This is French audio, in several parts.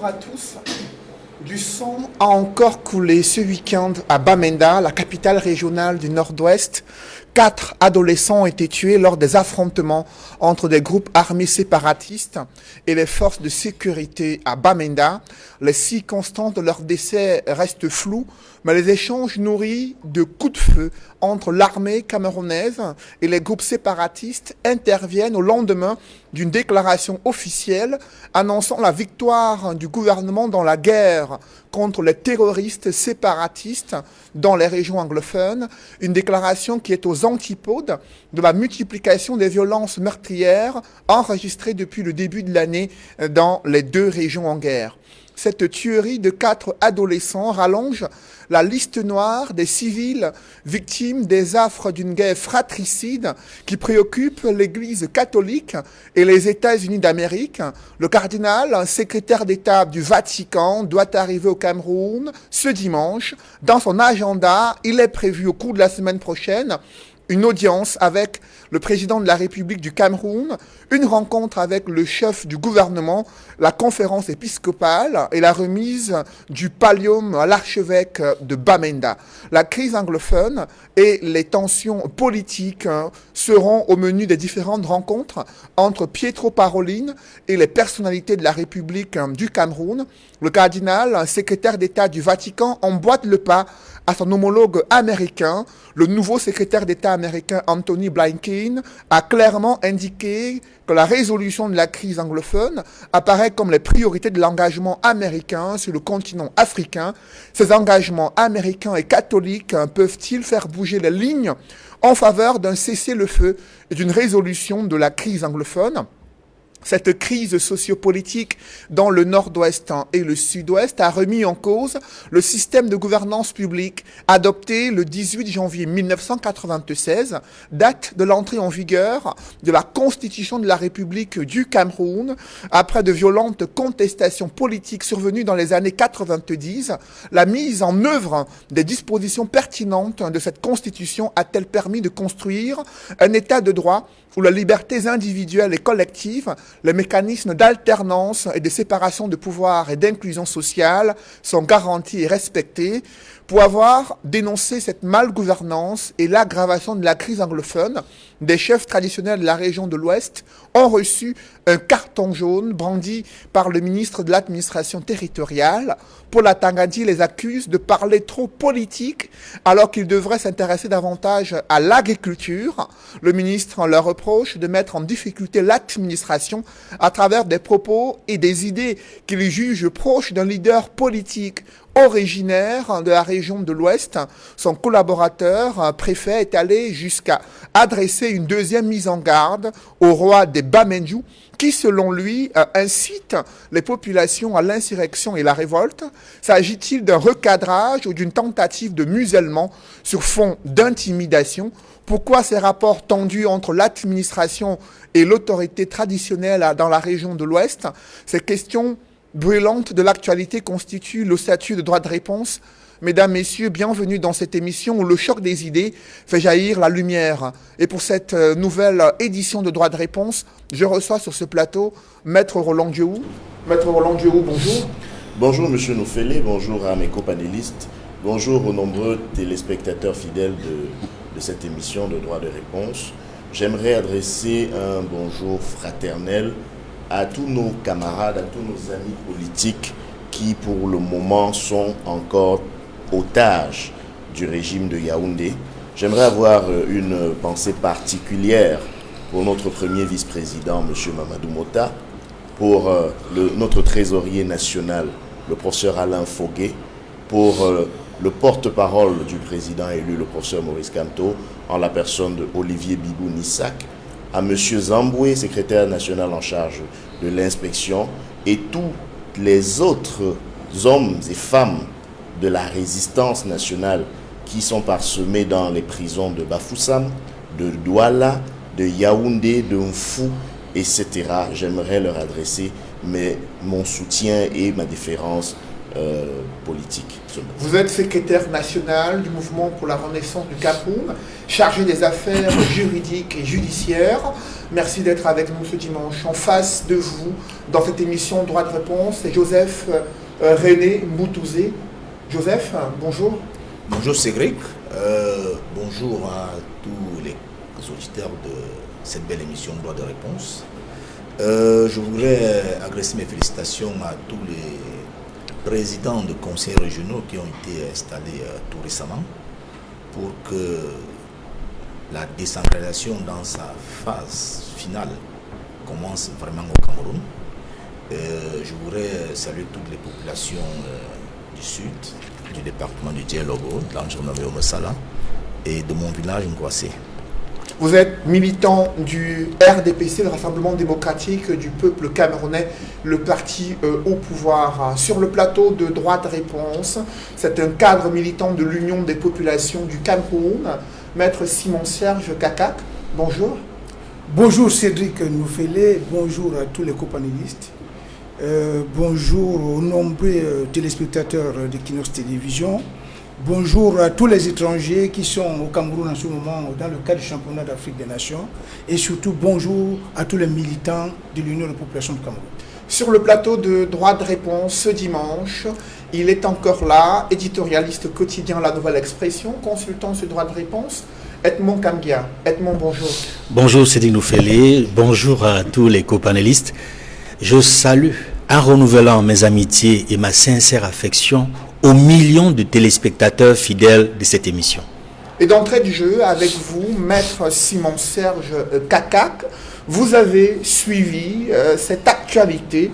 à tous. Du sang a encore coulé ce week-end à Bamenda, la capitale régionale du Nord-Ouest. 4 adolescents ont été tués lors des affrontements entre des groupes armés séparatistes et les forces de sécurité à Bamenda. Les circonstances de leur décès restent floues, mais les échanges nourris de coups de feu entre l'armée camerounaise et les groupes séparatistes interviennent au lendemain d'une déclaration officielle annonçant la victoire du gouvernement dans la guerre contre les terroristes séparatistes dans les régions anglophones, une déclaration qui est aux antipodes de la multiplication des violences meurtrières enregistrées depuis le début de l'année dans les deux régions en guerre. Cette tuerie de 4 adolescents rallonge la liste noire des civils victimes des affres d'une guerre fratricide qui préoccupe l'Église catholique et les États-Unis d'Amérique. Le cardinal, secrétaire d'État du Vatican, doit arriver au Cameroun ce dimanche. Dans son agenda, il est prévu au cours de la semaine prochaine une audience avec le président de la République du Cameroun, une rencontre avec le chef du gouvernement, la conférence épiscopale et la remise du pallium à l'archevêque de Bamenda. La crise anglophone et les tensions politiques seront au menu des différentes rencontres entre Pietro Parolin et les personnalités de la République du Cameroun. Le cardinal, secrétaire d'État du Vatican, emboîte le pas à son homologue américain. Le nouveau secrétaire d'État américain Anthony Blinken a clairement indiqué que la résolution de la crise anglophone apparaît comme les priorités de l'engagement américain sur le continent africain. Ces engagements américains et catholiques peuvent-ils faire bouger les lignes en faveur d'un cessez-le-feu et d'une résolution de la crise anglophone ? Cette crise sociopolitique dans le nord-ouest et le sud-ouest a remis en cause le système de gouvernance publique adopté le 18 janvier 1996, date de l'entrée en vigueur de la Constitution de la République du Cameroun. Après de violentes contestations politiques survenues dans les années 90, la mise en œuvre des dispositions pertinentes de cette Constitution a-t-elle permis de construire un état de droit où les libertés individuelles et collectives, les mécanismes d'alternance et de séparation de pouvoir et d'inclusion sociale sont garantis et respectés. Pour avoir dénoncé cette malgouvernance et l'aggravation de la crise anglophone, des chefs traditionnels de la région de l'Ouest ont reçu un carton jaune brandi par le ministre de l'administration territoriale. Paul Atangadi les accuse de parler trop politique alors qu'ils devraient s'intéresser davantage à l'agriculture. Le ministre leur reproche de mettre en difficulté l'administration à travers des propos et des idées qu'il juge proches d'un leader politique originaire de la région de l'Ouest. Son collaborateur préfet est allé jusqu'à adresser une deuxième mise en garde au roi des Bamendjou qui, selon lui, incite les populations à l'insurrection et la révolte. S'agit-il d'un recadrage ou d'une tentative de musellement sur fond d'intimidation ? Pourquoi ces rapports tendus entre l'administration et l'autorité traditionnelle dans la région de l'Ouest ? Ces questions brûlantes de l'actualité constituent le statut de droit de réponse. Mesdames, Messieurs, bienvenue dans cette émission où le choc des idées fait jaillir la lumière. Et pour cette nouvelle édition de droit de réponse, je reçois sur ce plateau Maître Roland Diohou. Maître Roland Diohou, bonjour. Bonjour Monsieur Noufélé, bonjour à mes copanélistes, bonjour aux nombreux téléspectateurs fidèles de cette émission de droit de réponse. J'aimerais adresser un bonjour fraternel à tous nos camarades, à tous nos amis politiques qui pour le moment sont encore otages du régime de Yaoundé. J'aimerais avoir une pensée particulière pour notre premier vice-président, M. Mamadou Mota, pour notre trésorier national, le professeur Alain Fogué, pour le porte-parole du président élu, le professeur Maurice Kamto, en la personne de Olivier Bibou Nissak, à M. Zamboué, secrétaire national en charge de l'inspection, et tous les autres hommes et femmes de la résistance nationale qui sont parsemés dans les prisons de Bafoussam, de Douala, de Yaoundé, de Mfou, etc. J'aimerais leur adresser mon soutien et ma déférence politique. Vous êtes secrétaire national du mouvement pour la renaissance du Cameroun, chargé des affaires juridiques et judiciaires. Merci d'être avec nous ce dimanche. En face de vous, dans cette émission Droit de réponse, c'est Joseph René Mboutouzé. Joseph, bonjour. Bonjour Cédric, bonjour à tous les auditeurs de cette belle émission Droit de réponse. Je voudrais adresser mes félicitations à tous les présidents de conseils régionaux qui ont été installés tout récemment pour que la décentralisation dans sa phase finale commence vraiment au Cameroun. Je voudrais saluer toutes les populations du sud, du département du Dialogo, de l'Anjournové au Messala et de mon village Ngouassé. Vous êtes militant du RDPC, le Rassemblement démocratique du peuple camerounais, le parti au pouvoir. Sur le plateau de Droit de réponse, c'est un cadre militant de l'Union des populations du Cameroun, Maître Simon-Serge Kakak. Bonjour. Bonjour Cédric Noufélé, bonjour à tous les copanélistes, bonjour aux nombreux téléspectateurs de Kinox Télévision. Bonjour à tous les étrangers qui sont au Cameroun en ce moment dans le cadre du championnat d'Afrique des Nations et surtout bonjour à tous les militants de l'Union des populations du Cameroun. Sur le plateau de Droit de réponse ce dimanche, il est encore là, éditorialiste quotidien La Nouvelle Expression, consultant sur Droit de réponse, Edmond Kamgia. Edmond, bonjour. Bonjour Cédric Noufélé, bonjour à tous les copanélistes. Je salue en renouvelant mes amitiés et ma sincère affection aux millions de téléspectateurs fidèles de cette émission. Et d'entrée du jeu, avec vous, Maître Simon-Serge Kakak, vous avez suivi cette actualité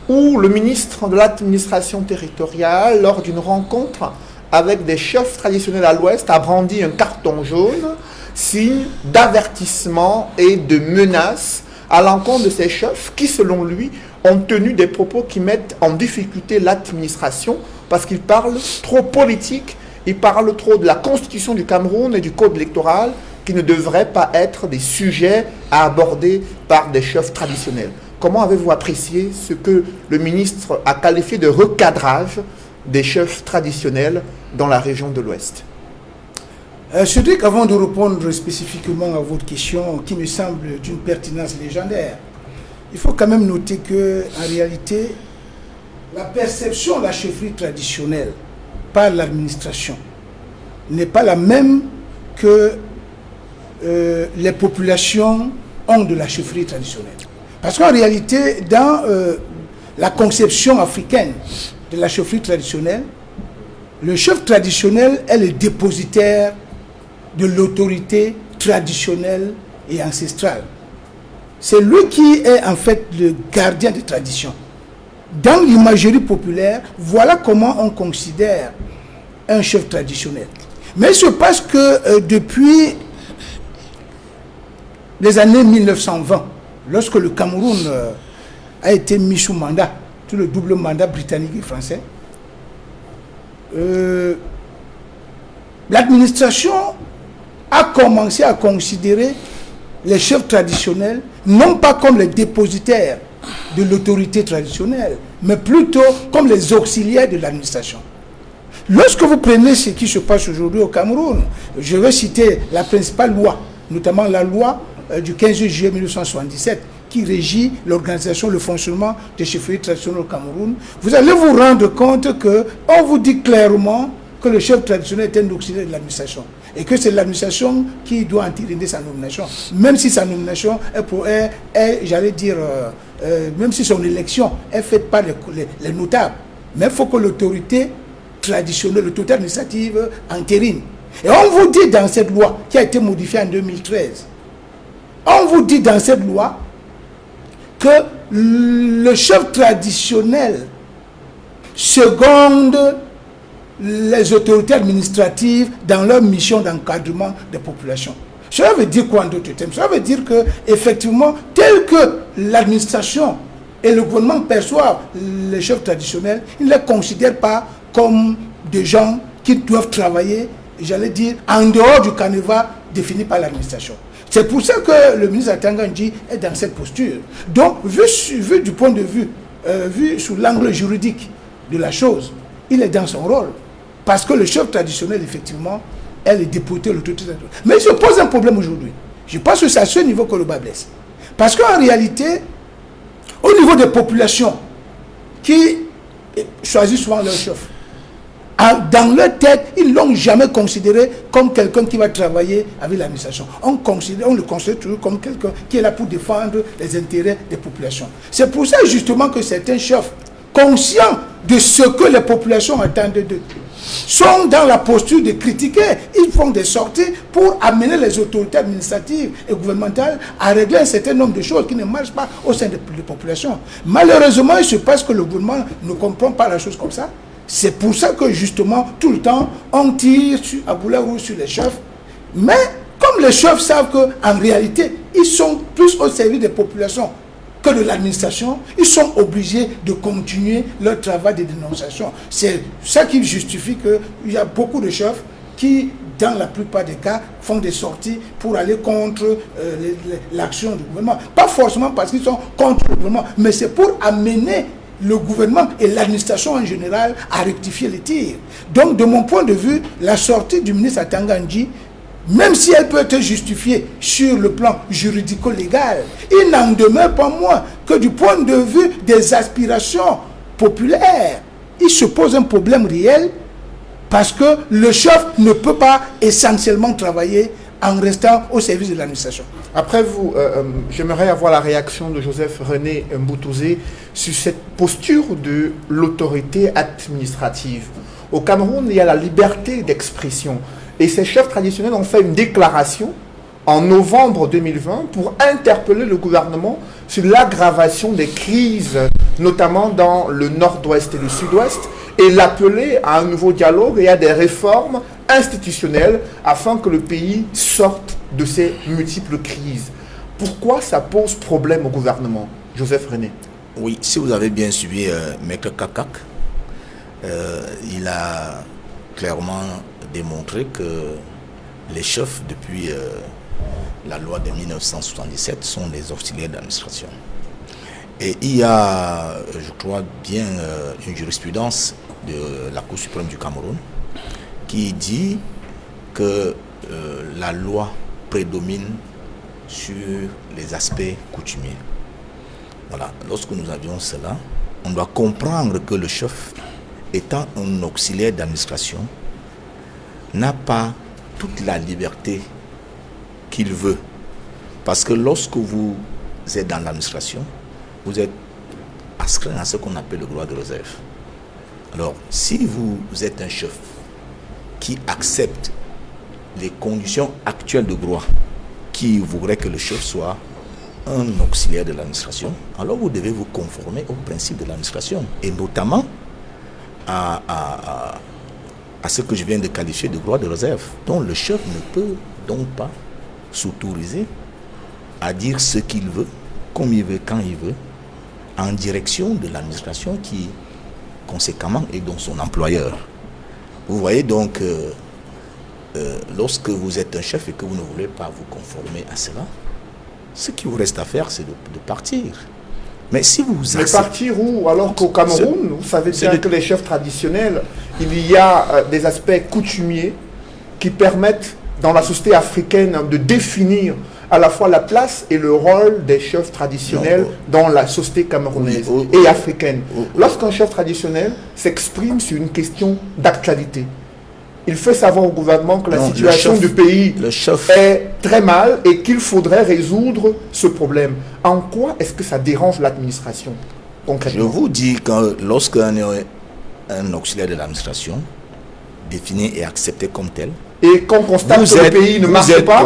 où le ministre de l'administration territoriale, lors d'une rencontre avec des chefs traditionnels à l'Ouest, a brandi un carton jaune, signe d'avertissement et de menace à l'encontre de ces chefs qui, selon lui, ont tenu des propos qui mettent en difficulté l'administration parce qu'ils parlent trop politique, ils parlent trop de la constitution du Cameroun et du code électoral qui ne devraient pas être des sujets à aborder par des chefs traditionnels. Comment avez-vous apprécié ce que le ministre a qualifié de recadrage des chefs traditionnels dans la région de l'Ouest? Cédric, avant de répondre spécifiquement à votre question qui me semble d'une pertinence légendaire, il faut quand même noter qu'en réalité, la perception de la chefferie traditionnelle par l'administration n'est pas la même que les populations ont de la chefferie traditionnelle. Parce qu'en réalité, dans la conception africaine de la chefferie traditionnelle, le chef traditionnel est le dépositaire de l'autorité traditionnelle et ancestrale. C'est lui qui est en fait le gardien des traditions. Dans l'imagerie populaire, voilà comment on considère un chef traditionnel. Mais il se passe que depuis les années 1920, lorsque le Cameroun a été mis sous mandat, tout le double mandat britannique et français, l'administration a commencé à considérer les chefs traditionnels non pas comme les dépositaires de l'autorité traditionnelle, mais plutôt comme les auxiliaires de l'administration. Lorsque vous prenez ce qui se passe aujourd'hui au Cameroun, je vais citer la principale loi, notamment la loi du 15 juillet 1977, qui régit l'organisation, le fonctionnement des chefferies traditionnelles au Cameroun, vous allez vous rendre compte qu'on vous dit clairement que le chef traditionnel est un auxiliaire de l'administration et que c'est l'administration qui doit entériner sa nomination, même si sa nomination est j'allais dire, même si son élection est faite par les notables. Mais il faut que l'autorité traditionnelle, l'autorité administrative entérine. Et on vous dit dans cette loi qui a été modifiée en 2013, on vous dit dans cette loi que le chef traditionnel seconde les autorités administratives dans leur mission d'encadrement des populations. Cela veut dire quoi en d'autres termes? Cela veut dire que, effectivement, tel que l'administration et le gouvernement perçoivent les chefs traditionnels, ils ne les considèrent pas comme des gens qui doivent travailler, j'allais dire, en dehors du canevas défini par l'administration. C'est pour ça que le ministre Atangandji est dans cette posture. Donc, vu du point de vue, vu sous l'angle juridique de la chose, il est dans son rôle. Parce que le chef traditionnel, effectivement, elle est députée de l'autorité traditionnelle. Mais il se pose un problème aujourd'hui. Je pense que c'est à ce niveau que le bas blesse. Parce qu'en réalité, au niveau des populations qui choisissent souvent leur chef, dans leur tête, ils ne l'ont jamais considéré comme quelqu'un qui va travailler avec l'administration. On le considère toujours comme quelqu'un qui est là pour défendre les intérêts des populations. C'est pour ça justement que certains chefs, conscients de ce que les populations attendent d'eux, sont dans la posture de critiquer. Ils font des sorties pour amener les autorités administratives et gouvernementales à régler un certain nombre de choses qui ne marchent pas au sein des populations. Malheureusement, il se passe que le gouvernement ne comprend pas la chose comme ça. C'est pour ça que justement, tout le temps, on tire à boulet rouge sur les chefs. Mais comme les chefs savent qu'en réalité, ils sont plus au service des populations que de l'administration, ils sont obligés de continuer leur travail de dénonciation. C'est ça qui justifie qu'il y a beaucoup de chefs qui, dans la plupart des cas, font des sorties pour aller contre l'action du gouvernement. Pas forcément parce qu'ils sont contre le gouvernement, mais c'est pour amener le gouvernement et l'administration en général à rectifier les tirs. Donc, de mon point de vue, la sortie du ministre Atanga Ndji, même si elle peut être justifiée sur le plan juridico-légal, il n'en demeure pas moins que du point de vue des aspirations populaires, il se pose un problème réel parce que le chef ne peut pas essentiellement travailler en restant au service de l'administration. Après vous, j'aimerais avoir la réaction de Joseph René Mbutuze sur cette posture de l'autorité administrative. Au Cameroun, il y a la liberté d'expression. Et ces chefs traditionnels ont fait une déclaration en novembre 2020 pour interpeller le gouvernement sur l'aggravation des crises, notamment dans le nord-ouest et le sud-ouest, et l'appeler à un nouveau dialogue et à des réformes institutionnelles afin que le pays sorte de ces multiples crises. Pourquoi ça pose problème au gouvernement, Joseph René? Oui, si vous avez bien suivi Maître Kakak, il a clairement démontré que les chefs, depuis la loi de 1977, sont des auxiliaires d'administration. Et il y a, je crois bien, une jurisprudence de la Cour suprême du Cameroun qui dit que la loi prédomine sur les aspects coutumiers. Voilà. Lorsque nous avions cela, on doit comprendre que le chef, étant un auxiliaire d'administration, n'a pas toute la liberté qu'il veut. Parce que lorsque vous êtes dans l'administration, vous êtes astreint à ce qu'on appelle le droit de réserve. Alors, si vous êtes un chef qui accepte les conditions actuelles de droit qui voudrait que le chef soit un auxiliaire de l'administration, alors vous devez vous conformer aux principes de l'administration et notamment à ce que je viens de qualifier de droit de réserve. Donc le chef ne peut donc pas s'autoriser à dire ce qu'il veut, comme il veut, quand il veut, en direction de l'administration qui, conséquemment, est donc son employeur. Vous voyez donc, lorsque vous êtes un chef et que vous ne voulez pas vous conformer à cela, ce qui vous reste à faire, c'est de partir. Mais si vous partir où? Alors qu'au Cameroun, vous savez bien que les chefs traditionnels, il y a des aspects coutumiers qui permettent, dans la société africaine, de définir à la fois la place et le rôle des chefs traditionnels dans la société camerounaise et africaine. Lorsqu'un chef traditionnel s'exprime sur une question d'actualité, il fait savoir au gouvernement que la situation du pays est très mal et qu'il faudrait résoudre ce problème. En quoi est-ce que ça dérange l'administration concrètement? Je vous dis que lorsqu'un auxiliaire de l'administration, défini et accepté comme tel, et qu'on constate que le pays ne marche pas,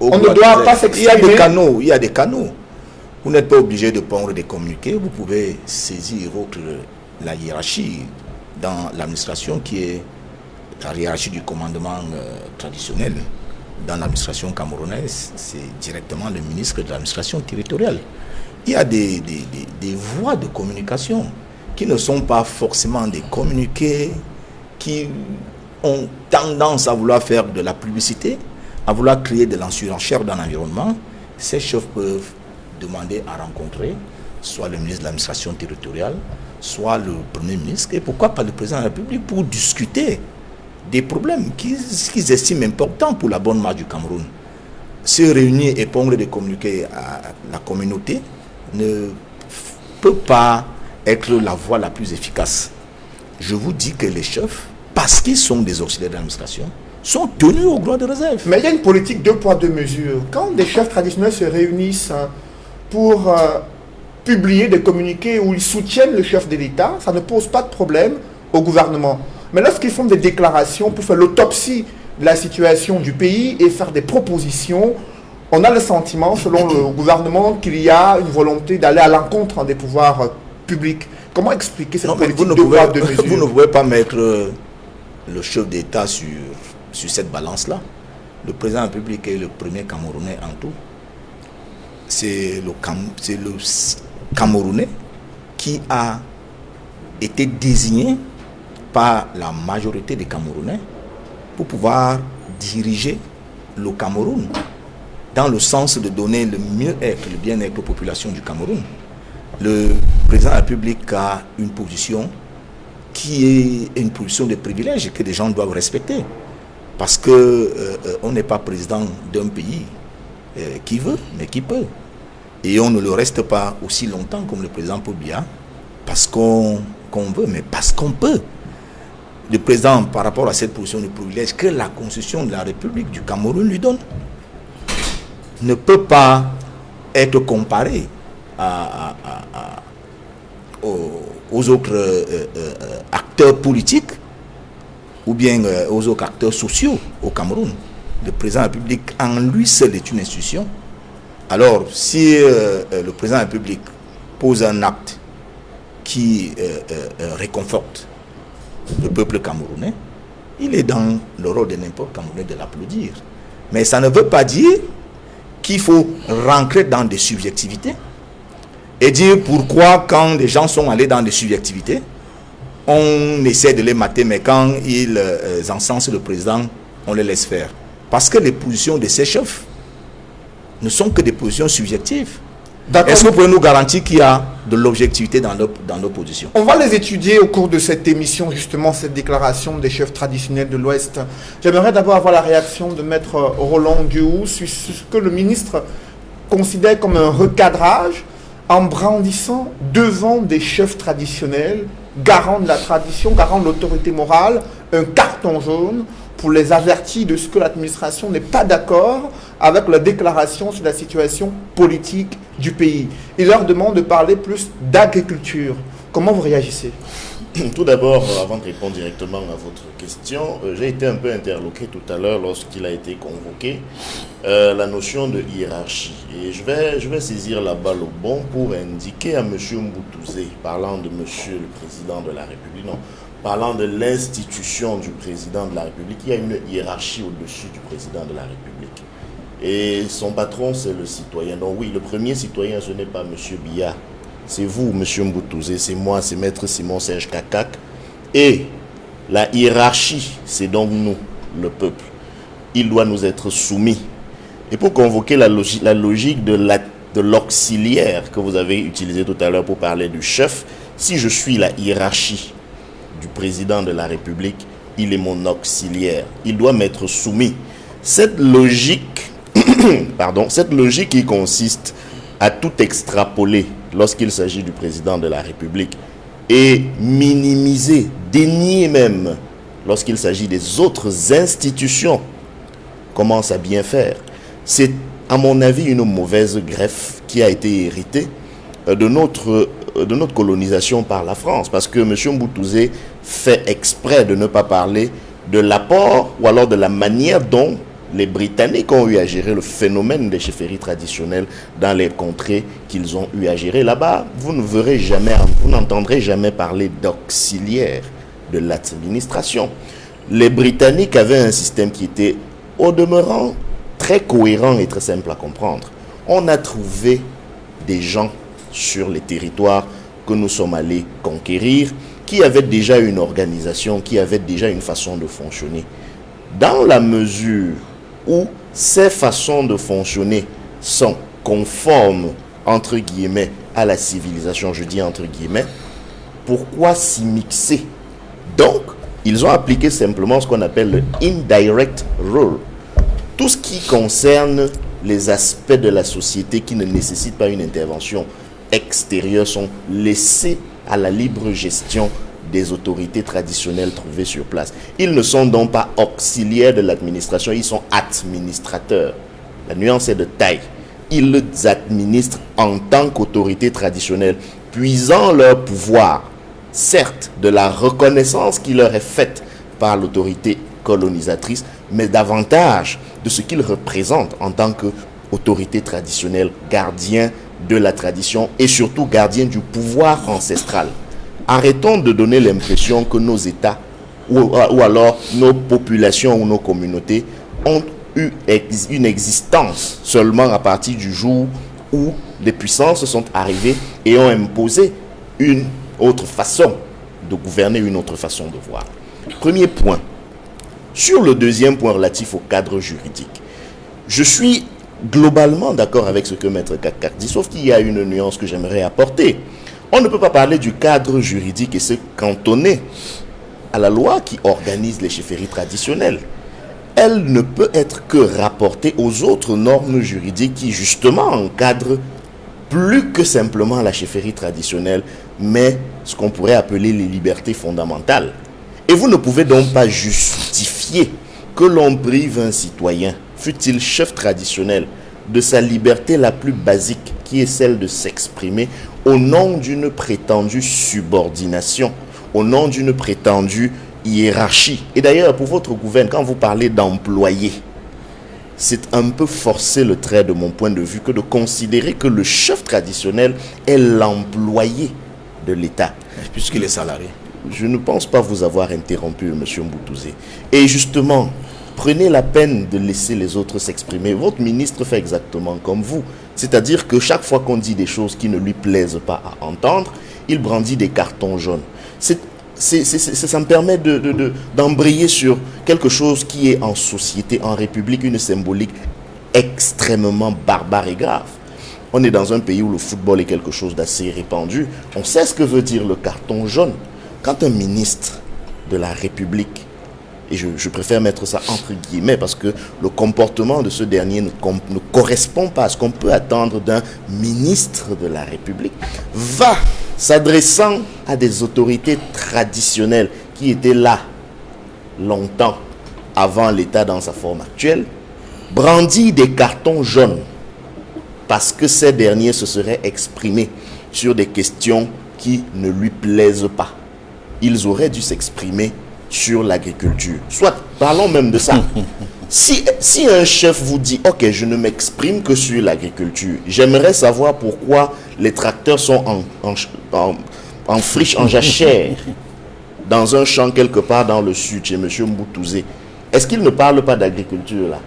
on ne doit pas s'exprimer. Il y a des canaux. Vous n'êtes pas obligé de prendre des communiqués. Vous pouvez saisir la hiérarchie dans l'administration qui est la hiérarchie du commandement traditionnel. Dans l'administration camerounaise, c'est directement le ministre de l'administration territoriale. Il y a des voies de communication qui ne sont pas forcément des communiqués qui ont tendance à vouloir faire de la publicité, à vouloir créer de l'ensurenchère dans l'environnement. Ces chefs peuvent demander à rencontrer soit le ministre de l'administration territoriale, soit le Premier ministre, et pourquoi pas le Président de la République, pour discuter des problèmes qu'ils estiment importants pour la bonne marche du Cameroun. Se réunir et pondre des communiqués à la communauté ne peut pas être la voie la plus efficace. Je vous dis que les chefs, parce qu'ils sont des auxiliaires d'administration, sont tenus au droit de réserve. Mais il y a une politique 2 poids 2 mesures. Quand des chefs traditionnels se réunissent pour publier des communiqués où ils soutiennent le chef de l'État, ça ne pose pas de problème au gouvernement. Mais lorsqu'ils font des déclarations pour faire l'autopsie de la situation du pays et faire des propositions, on a le sentiment, selon le gouvernement, qu'il y a une volonté d'aller à l'encontre des pouvoirs publics. Comment expliquer cette politique 2 poids 2 mesures? Vous ne pouvez pas mettre le chef d'État sur cette balance-là. Le président de la République est le premier Camerounais en tout. C'est le Camerounais qui a été désigné par la majorité des Camerounais pour pouvoir diriger le Cameroun dans le sens de donner le mieux-être, le bien-être aux populations du Cameroun. Le président de la République a une position qui est une position de privilège que les gens doivent respecter. Parce qu'on n'est pas président d'un pays qui veut, mais qui peut. Et on ne le reste pas aussi longtemps comme le président Pobia, parce qu'on veut, mais parce qu'on peut. Le président, par rapport à cette position de privilège que la Constitution de la République du Cameroun lui donne, ne peut pas être comparé aux autres acteurs politiques ou bien aux autres acteurs sociaux au Cameroun. Le président de la République en lui seul est une institution. Alors, si le président de la République pose un acte qui réconforte le peuple camerounais, il est dans le rôle de n'importe Camerounais de l'applaudir. Mais ça ne veut pas dire qu'il faut rentrer dans des subjectivités et dire pourquoi quand les gens sont allés dans des subjectivités, on essaie de les mater, mais quand ils encensent le président, on les laisse faire. Parce que les positions de ces chefs ne sont que des positions subjectives. Est-ce que vous pouvez nous garantir qu'il y a de l'objectivité dans nos positions? On va les étudier au cours de cette émission, justement, cette déclaration des chefs traditionnels de l'Ouest. J'aimerais d'abord avoir la réaction de Maître Roland Guéhou sur ce que le ministre considère comme un recadrage en brandissant devant des chefs traditionnels, garants de la tradition, garants de l'autorité morale, un carton jaune pour les avertir de ce que l'administration n'est pas d'accord avec la déclaration sur la situation politique du pays. Il leur demande de parler plus d'agriculture. Comment vous réagissez? Tout d'abord, avant de répondre directement à votre question, j'ai été un peu interloqué tout à l'heure lorsqu'il a été convoqué la notion de hiérarchie. Et je vais saisir la balle au bon pour indiquer à M. Mbutuze, parlant de M. le Président de la République, non, parlant de l'institution du Président de la République, il y a une hiérarchie au-dessus du Président de la République. Et son patron, c'est le citoyen. Donc oui, le premier citoyen, ce n'est pas M. Biya. C'est vous, M. Mbutuze, c'est moi, c'est Maître Simon Serge Kakak. Et la hiérarchie, c'est donc nous, le peuple. Il doit nous être soumis. Et pour convoquer la logique de l'auxiliaire que vous avez utilisé tout à l'heure pour parler du chef, si je suis la hiérarchie du président de la République, il est mon auxiliaire. Il doit m'être soumis. Cette logique, cette logique qui consiste à tout extrapoler lorsqu'il s'agit du président de la République et minimiser, dénier même lorsqu'il s'agit des autres institutions, commence à bien faire. C'est à mon avis une mauvaise greffe qui a été héritée de notre colonisation par la France, parce que M. Mbutuze fait exprès de ne pas parler de l'apport ou alors de la manière dont les Britanniques ont eu à gérer le phénomène des chefferies traditionnelles dans les contrées qu'ils ont eu à gérer. Là-bas, vous n'entendrez jamais parler d'auxiliaire de l'administration. Les Britanniques avaient un système qui était, au demeurant, très cohérent et très simple à comprendre. On a trouvé des gens sur les territoires que nous sommes allés conquérir, qui avaient déjà une organisation, qui avaient déjà une façon de fonctionner. Dans la mesure où ces façons de fonctionner sont conformes, entre guillemets, à la civilisation, je dis entre guillemets, Pourquoi s'y mixer? Donc, ils ont appliqué simplement ce qu'on appelle le indirect rule. Tout ce qui concerne les aspects de la société qui ne nécessitent pas une intervention extérieure sont laissés à la libre gestion des autorités traditionnelles trouvées sur place. Ils ne sont donc pas auxiliaires de l'administration, ils sont administrateurs. La nuance est de taille. Ils administrent en tant qu'autorité traditionnelle, puisant leur pouvoir, certes, de la reconnaissance qui leur est faite par l'autorité colonisatrice, mais davantage de ce qu'ils représentent en tant qu'autorité traditionnelle, gardiens de la tradition et surtout gardiens du pouvoir ancestral. Arrêtons de donner l'impression que nos États ou alors nos populations ou nos communautés ont eu une existence seulement à partir du jour où des puissances sont arrivées et ont imposé une autre façon de gouverner, une autre façon de voir. Premier point. Sur le deuxième point relatif au cadre juridique, je suis globalement d'accord avec ce que Maître Kakar dit, sauf qu'il y a une nuance que j'aimerais apporter. On ne peut pas parler du cadre juridique et se cantonner à la loi qui organise les chefferies traditionnelles. Elle ne peut être que rapportée aux autres normes juridiques qui justement encadrent plus que simplement la chefferie traditionnelle, mais ce qu'on pourrait appeler les libertés fondamentales. Et vous ne pouvez donc pas justifier que l'on prive un citoyen, fût-il chef traditionnel, de sa liberté la plus basique, qui est celle de s'exprimer au nom d'une prétendue subordination, au nom d'une prétendue hiérarchie. Et d'ailleurs, pour votre gouvernement, quand vous parlez d'employé, c'est un peu forcer le trait de mon point de vue que de considérer que le chef traditionnel est l'employé de l'État. Puisqu'il est salarié. Je ne pense pas vous avoir interrompu, M. Mboutouzé. Et justement, prenez la peine de laisser les autres s'exprimer. Votre ministre fait exactement comme vous. C'est-à-dire que chaque fois qu'on dit des choses qui ne lui plaisent pas à entendre, il brandit des cartons jaunes. Ça me permet d'embrayer sur quelque chose qui est en société, en république, une symbolique extrêmement barbare et grave. On est dans un pays où le football est quelque chose d'assez répandu. On sait ce que veut dire le carton jaune. Quand un ministre de la République, et je préfère mettre ça entre guillemets parce que le comportement de ce dernier ne correspond pas à ce qu'on peut attendre d'un ministre de la République, va s'adressant à des autorités traditionnelles qui étaient là longtemps avant l'État dans sa forme actuelle, brandit des cartons jaunes parce que ces derniers se seraient exprimés sur des questions qui ne lui plaisent pas. Ils auraient dû s'exprimer sur l'agriculture. Soit, parlons même de ça. Si un chef vous dit, ok, je ne m'exprime que sur l'agriculture, j'aimerais savoir pourquoi les tracteurs sont en friche, en jachère, dans un champ quelque part dans le sud, chez M. Mboutouzé. Est-ce qu'il ne parle pas d'agriculture là?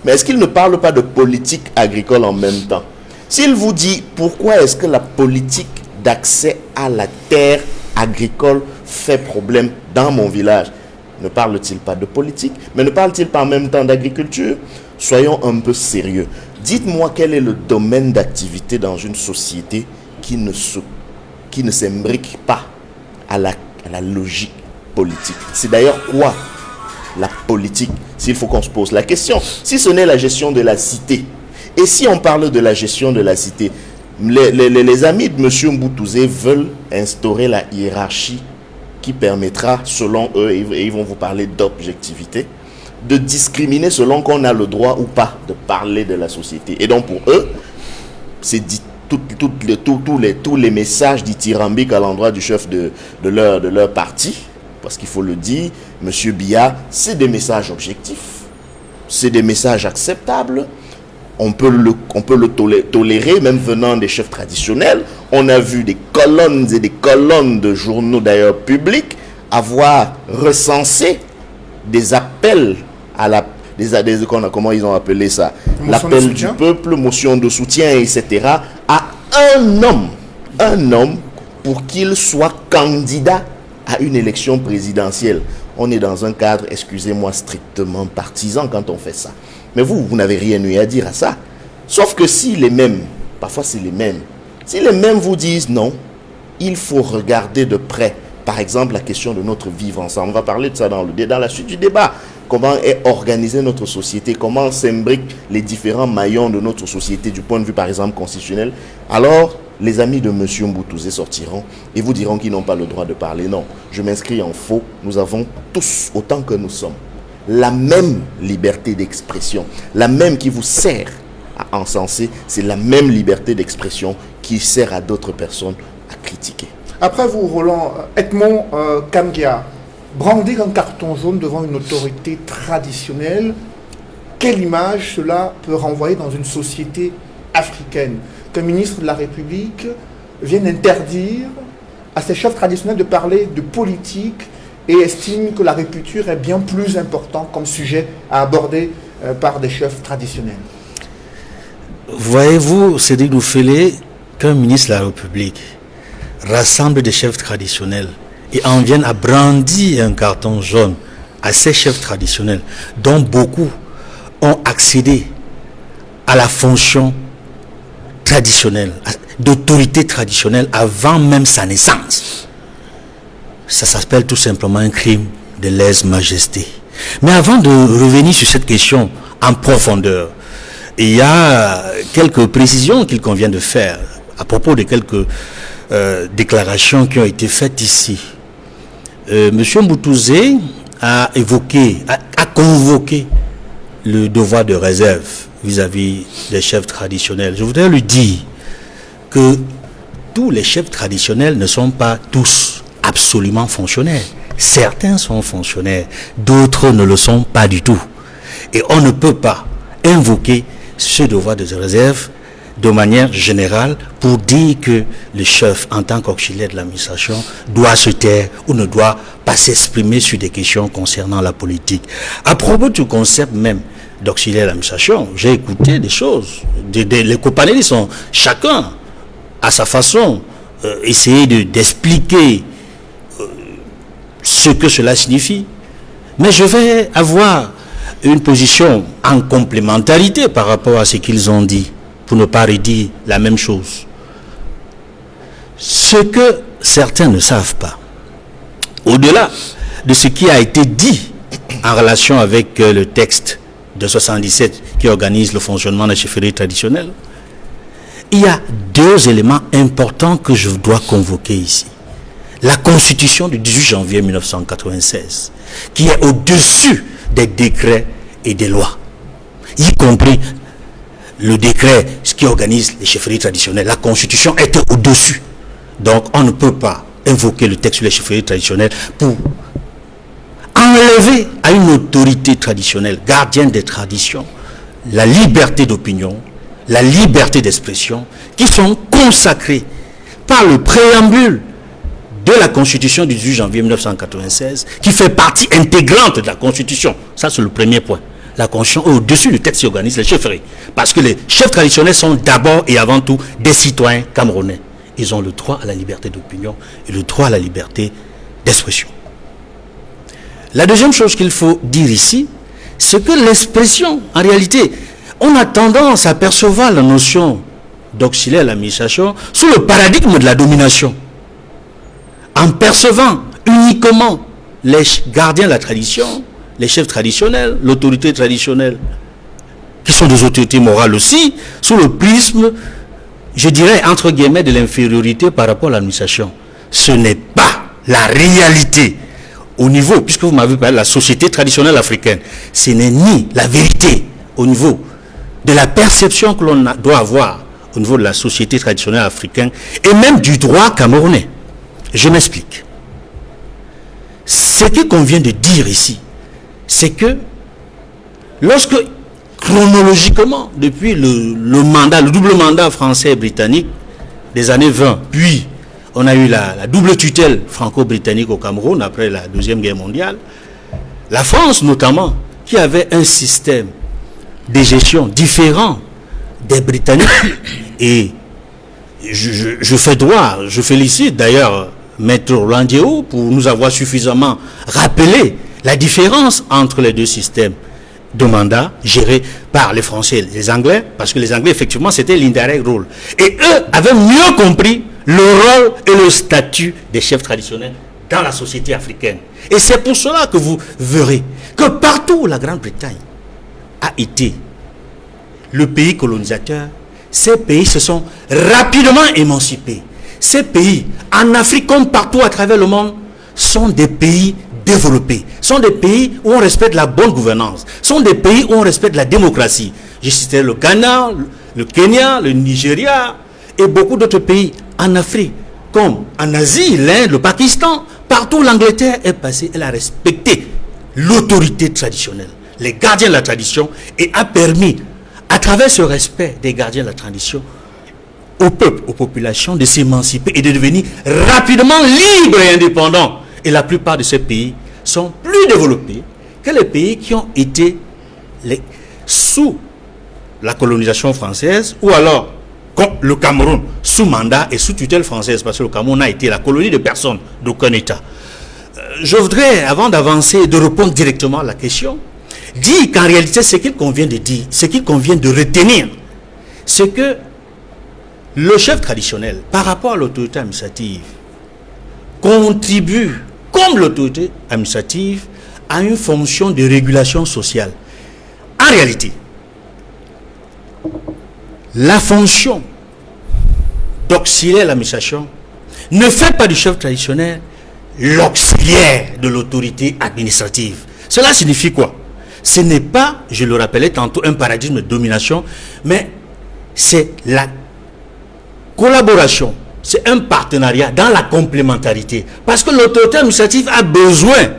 Mais est-ce qu'il ne parle pas de politique agricole en même temps? S'il vous dit, pourquoi est-ce que la politique d'accès à la terre agricole fait problème dans mon village, ne parle-t-il pas de politique, mais ne parle-t-il pas en même temps d'agriculture? Soyons un peu sérieux. Dites-moi quel est le domaine d'activité dans une société qui ne s'imbrique pas à la logique politique. C'est d'ailleurs quoi la politique, s'il faut qu'on se pose la question? Si ce n'est la gestion de la cité, et si on parle de la gestion de la cité, les amis de M. Mboutouzé veulent instaurer la hiérarchie qui permettra, selon eux, et ils vont vous parler d'objectivité, de discriminer selon qu'on a le droit ou pas de parler de la société. Et donc pour eux, c'est tous les messages dithyrambiques à l'endroit du chef de leur parti, parce qu'il faut le dire, M. Biya, c'est des messages objectifs, c'est des messages acceptables. On peut le tolérer, même venant des chefs traditionnels. On a vu des colonnes et des colonnes de journaux, d'ailleurs publics, avoir recensé des appels à la... comment ils ont appelé ça? L'appel du peuple, motion de soutien, etc. à un homme pour qu'il soit candidat à une élection présidentielle. On est dans un cadre, excusez-moi, strictement partisan quand on fait ça. Mais vous n'avez rien eu à dire à ça. Sauf que si les mêmes, parfois c'est les mêmes, si les mêmes vous disent non, il faut regarder de près, par exemple, la question de notre vivre ensemble. On va parler de ça dans la suite du débat. Comment est organisée notre société, comment s'imbriquent les différents maillons de notre société du point de vue, par exemple, constitutionnel. Alors, les amis de M. Mbutuze sortiront et vous diront qu'ils n'ont pas le droit de parler. Non, je m'inscris en faux. Nous avons tous, autant que nous sommes, la même liberté d'expression, la même qui vous sert à encenser, c'est la même liberté d'expression qui sert à d'autres personnes à critiquer. Après vous, Roland, Edmond Kamgia, brandir un carton jaune devant une autorité traditionnelle, quelle image cela peut renvoyer dans une société africaine? Qu'un ministre de la République vienne interdire à ses chefs traditionnels de parler de politique et estime que la rupture est bien plus important comme sujet à aborder par des chefs traditionnels. Voyez-vous, Cédric Noufélé, qu'un ministre de la République rassemble des chefs traditionnels et en viennent à brandir un carton jaune à ces chefs traditionnels, dont beaucoup ont accédé à la fonction traditionnelle, d'autorité traditionnelle avant même sa naissance. Ça s'appelle tout simplement un crime de lèse-majesté. Mais avant de revenir sur cette question en profondeur, il y a quelques précisions qu'il convient de faire à propos de quelques déclarations qui ont été faites ici. Monsieur Mbutuze a convoqué le devoir de réserve vis-à-vis des chefs traditionnels. Je voudrais lui dire que tous les chefs traditionnels ne sont pas tous absolument fonctionnaires. Certains sont fonctionnaires, d'autres ne le sont pas du tout. Et on ne peut pas invoquer ce devoir de réserve de manière générale pour dire que le chef, en tant qu'auxiliaire de l'administration, doit se taire ou ne doit pas s'exprimer sur des questions concernant la politique. À propos du concept même d'auxiliaire de l'administration, j'ai écouté des choses. Les copanélistes ont chacun, à sa façon, essayé d'expliquer ce que cela signifie. Mais je vais avoir une position en complémentarité par rapport à ce qu'ils ont dit, pour ne pas redire la même chose. Ce que certains ne savent pas, au-delà de ce qui a été dit en relation avec le texte de 77 qui organise le fonctionnement des chefferies traditionnelles, il y a deux éléments importants que je dois convoquer ici. La Constitution du 18 janvier 1996, qui est au-dessus des décrets et des lois, y compris le décret qui organise les chefferies traditionnelles. La Constitution est au-dessus. Donc on ne peut pas invoquer le texte sur les chefferies traditionnelles pour enlever à une autorité traditionnelle, gardienne des traditions, la liberté d'opinion, la liberté d'expression, qui sont consacrées par le préambule de la Constitution du 18 janvier 1996, qui fait partie intégrante de la Constitution. Ça, c'est le premier point. La Constitution est au-dessus du texte qui organise les chefferies. Parce que les chefs traditionnels sont d'abord et avant tout des citoyens camerounais. Ils ont le droit à la liberté d'opinion et le droit à la liberté d'expression. La deuxième chose qu'il faut dire ici, c'est que l'expression, en réalité, on a tendance à percevoir la notion d'auxiliaire à l'administration sous le paradigme de la domination. En percevant uniquement les gardiens de la tradition, les chefs traditionnels, l'autorité traditionnelle, qui sont des autorités morales aussi, sous le prisme, je dirais, entre guillemets, de l'infériorité par rapport à l'administration. Ce n'est pas la réalité au niveau, puisque vous m'avez parlé de la société traditionnelle africaine, ce n'est ni la vérité au niveau de la perception que l'on doit avoir au niveau de la société traditionnelle africaine et même du droit camerounais. Je m'explique. Ce qu'il convient de dire ici, c'est que lorsque, chronologiquement, depuis le double mandat français et britannique des années 20, puis on a eu la double tutelle franco-britannique au Cameroun après la Deuxième Guerre mondiale, la France notamment, qui avait un système de gestion différent des Britanniques, et je fais droit, je félicite d'ailleurs Maître Roland Diého pour nous avoir suffisamment rappelé la différence entre les deux systèmes de mandat gérés par les Français et les Anglais, parce que les Anglais, effectivement, c'était l'indirect rule. Et eux avaient mieux compris le rôle et le statut des chefs traditionnels dans la société africaine. Et c'est pour cela que vous verrez que partout où la Grande-Bretagne a été le pays colonisateur, ces pays se sont rapidement émancipés. Ces pays, en Afrique comme partout à travers le monde, sont des pays développés, sont des pays où on respecte la bonne gouvernance, sont des pays où on respecte la démocratie. J'ai cité le Ghana, le Kenya, le Nigeria et beaucoup d'autres pays en Afrique, comme en Asie, l'Inde, le Pakistan. Partout où l'Angleterre est passée, elle a respecté l'autorité traditionnelle, les gardiens de la tradition, et a permis, à travers ce respect des gardiens de la tradition, au peuple, aux populations de s'émanciper et de devenir rapidement libres et indépendants. Et la plupart de ces pays sont plus développés que les pays qui ont été sous la colonisation française, ou alors comme le Cameroun sous mandat et sous tutelle française, parce que le Cameroun a été la colonie de personne, d'aucun État. Je voudrais, avant d'avancer et de répondre directement à la question, dire qu'en réalité, ce qu'il convient de dire, ce qu'il convient de retenir, c'est que le chef traditionnel, par rapport à l'autorité administrative, contribue, comme l'autorité administrative, à une fonction de régulation sociale. En réalité, la fonction d'auxiliaire à l'administration ne fait pas du chef traditionnel l'auxiliaire de l'autorité administrative. Cela signifie quoi? Ce n'est pas, je le rappelais tantôt, un paradigme de domination, mais c'est la collaboration, c'est un partenariat dans la complémentarité. Parce que l'autorité administrative a besoin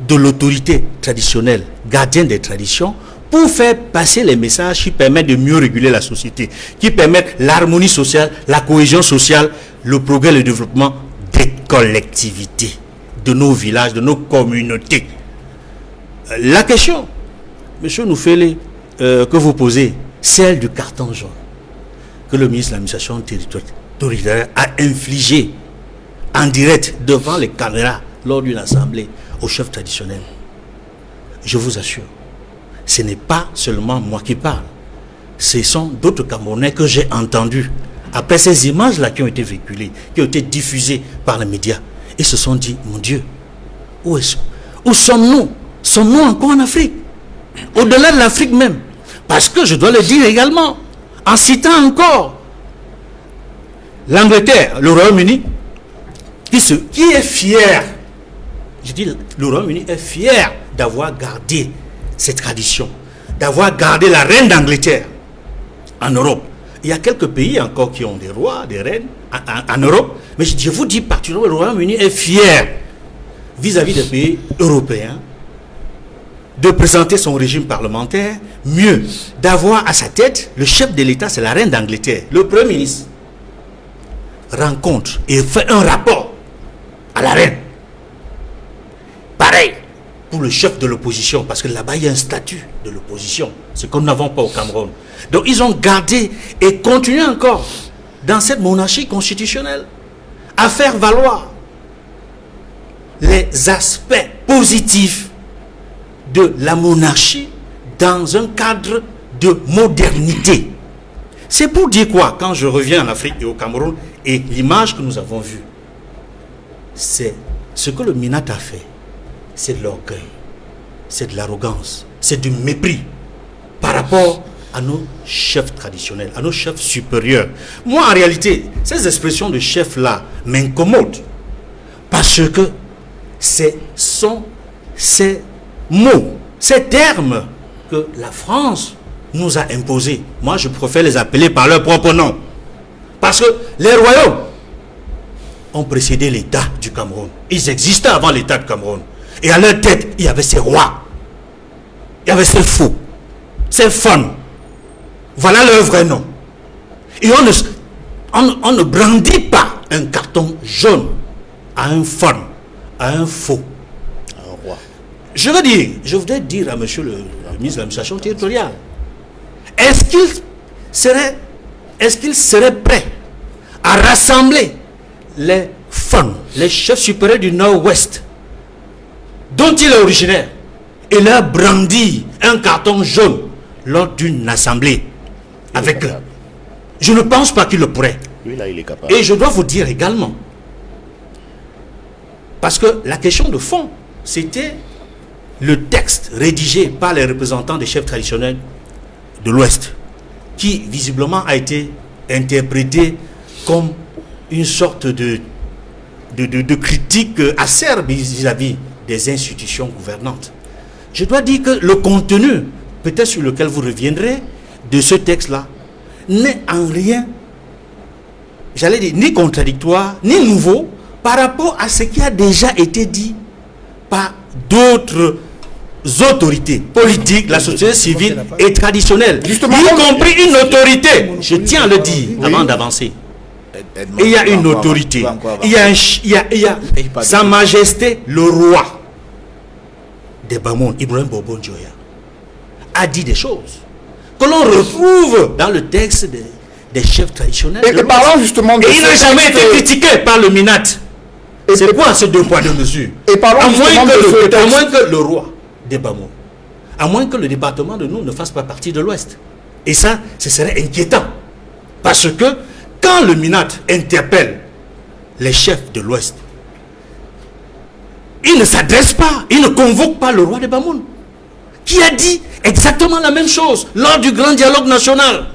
de l'autorité traditionnelle, gardienne des traditions, pour faire passer les messages qui permettent de mieux réguler la société, qui permettent l'harmonie sociale, la cohésion sociale, le progrès et le développement des collectivités, de nos villages, de nos communautés. La question, M. Noufele, que vous posez, celle du carton jaune, que le ministre de l'administration territoriale a infligé en direct devant les caméras lors d'une assemblée au chef traditionnel. Je vous assure, ce n'est pas seulement moi qui parle. Ce sont d'autres Camerounais que j'ai entendus après ces images-là qui ont été véhiculées, qui ont été diffusées par les médias. Ils se sont dit, mon Dieu, où sommes-nous? Sommes-nous encore en Afrique? Au-delà de l'Afrique même. Parce que je dois le dire également, en citant encore l'Angleterre, le Royaume-Uni, qui est fier, je dis, le Royaume-Uni est fier d'avoir gardé cette tradition, d'avoir gardé la reine d'Angleterre en Europe. Il y a quelques pays encore qui ont des rois, des reines en Europe, mais je vous dis particulièrement, le Royaume-Uni est fier vis-à-vis des pays européens de présenter son régime parlementaire, mieux, d'avoir à sa tête, le chef de l'État, c'est la reine d'Angleterre. Le Premier ministre rencontre et fait un rapport à la reine. Pareil pour le chef de l'opposition, parce que là-bas, il y a un statut de l'opposition, ce que nous n'avons pas au Cameroun. Donc, ils ont gardé et continué encore dans cette monarchie constitutionnelle à faire valoir les aspects positifs de la monarchie dans un cadre de modernité. C'est pour dire quoi? Quand je reviens en Afrique et au Cameroun, et l'image que nous avons vue, c'est ce que le Minat a fait. C'est de l'orgueil, c'est de l'arrogance, c'est du mépris par rapport à nos chefs traditionnels, à nos chefs supérieurs. Moi, en réalité, ces expressions de chefs-là m'incommodent parce que ce sont ces mots, ces termes que la France nous a imposés. Moi, je préfère les appeler par leur propre nom. Parce que les royaumes ont précédé l'État du Cameroun. Ils existaient avant l'État du Cameroun. Et à leur tête, il y avait ces rois. Il y avait ces fous, ces fans. Voilà leur vrai nom. Et on ne brandit pas un carton jaune à un fan, à un faux. Un roi. Je voudrais dire à monsieur le ministre de l'administration territoriale, est-ce qu'il serait prêt à rassembler les fans, les chefs supérieurs du Nord-Ouest, dont il est originaire, et leur brandir un carton jaune lors d'une assemblée avec eux? Je ne pense pas qu'il le pourrait. Oui, là, il est capable. Et je dois vous dire également, parce que la question de fond, c'était le texte rédigé par les représentants des chefs traditionnels de l'Ouest, qui visiblement a été interprété comme une sorte de critique acerbe vis-à-vis des institutions gouvernantes. Je dois dire que le contenu, peut-être sur lequel vous reviendrez, de ce texte-là, n'est en rien, j'allais dire, ni contradictoire, ni nouveau, par rapport à ce qui a déjà été dit par d'autres autorités politiques, la société civile et traditionnelle, Justement, y compris une autorité, je tiens à le dire avant d'avancer. Et il y a une autorité, il y a Sa Majesté le roi de Bamoun, Ibrahim Bobo Dioya, a dit des choses que l'on retrouve dans le texte des chefs traditionnels. Et parlant justement de il n'a jamais été critiqué par le MINAT. C'est quoi ces 2 poids 2 mesures? Et parlons à justement moins de que le roi de Bamoun, à moins que le département de nous ne fasse pas partie de l'Ouest. Et ça, ce serait inquiétant. Parce que quand le MINAT interpelle les chefs de l'Ouest, il ne s'adresse pas, il ne convoque pas le roi de Bamoun, qui a dit exactement la même chose lors du grand dialogue national.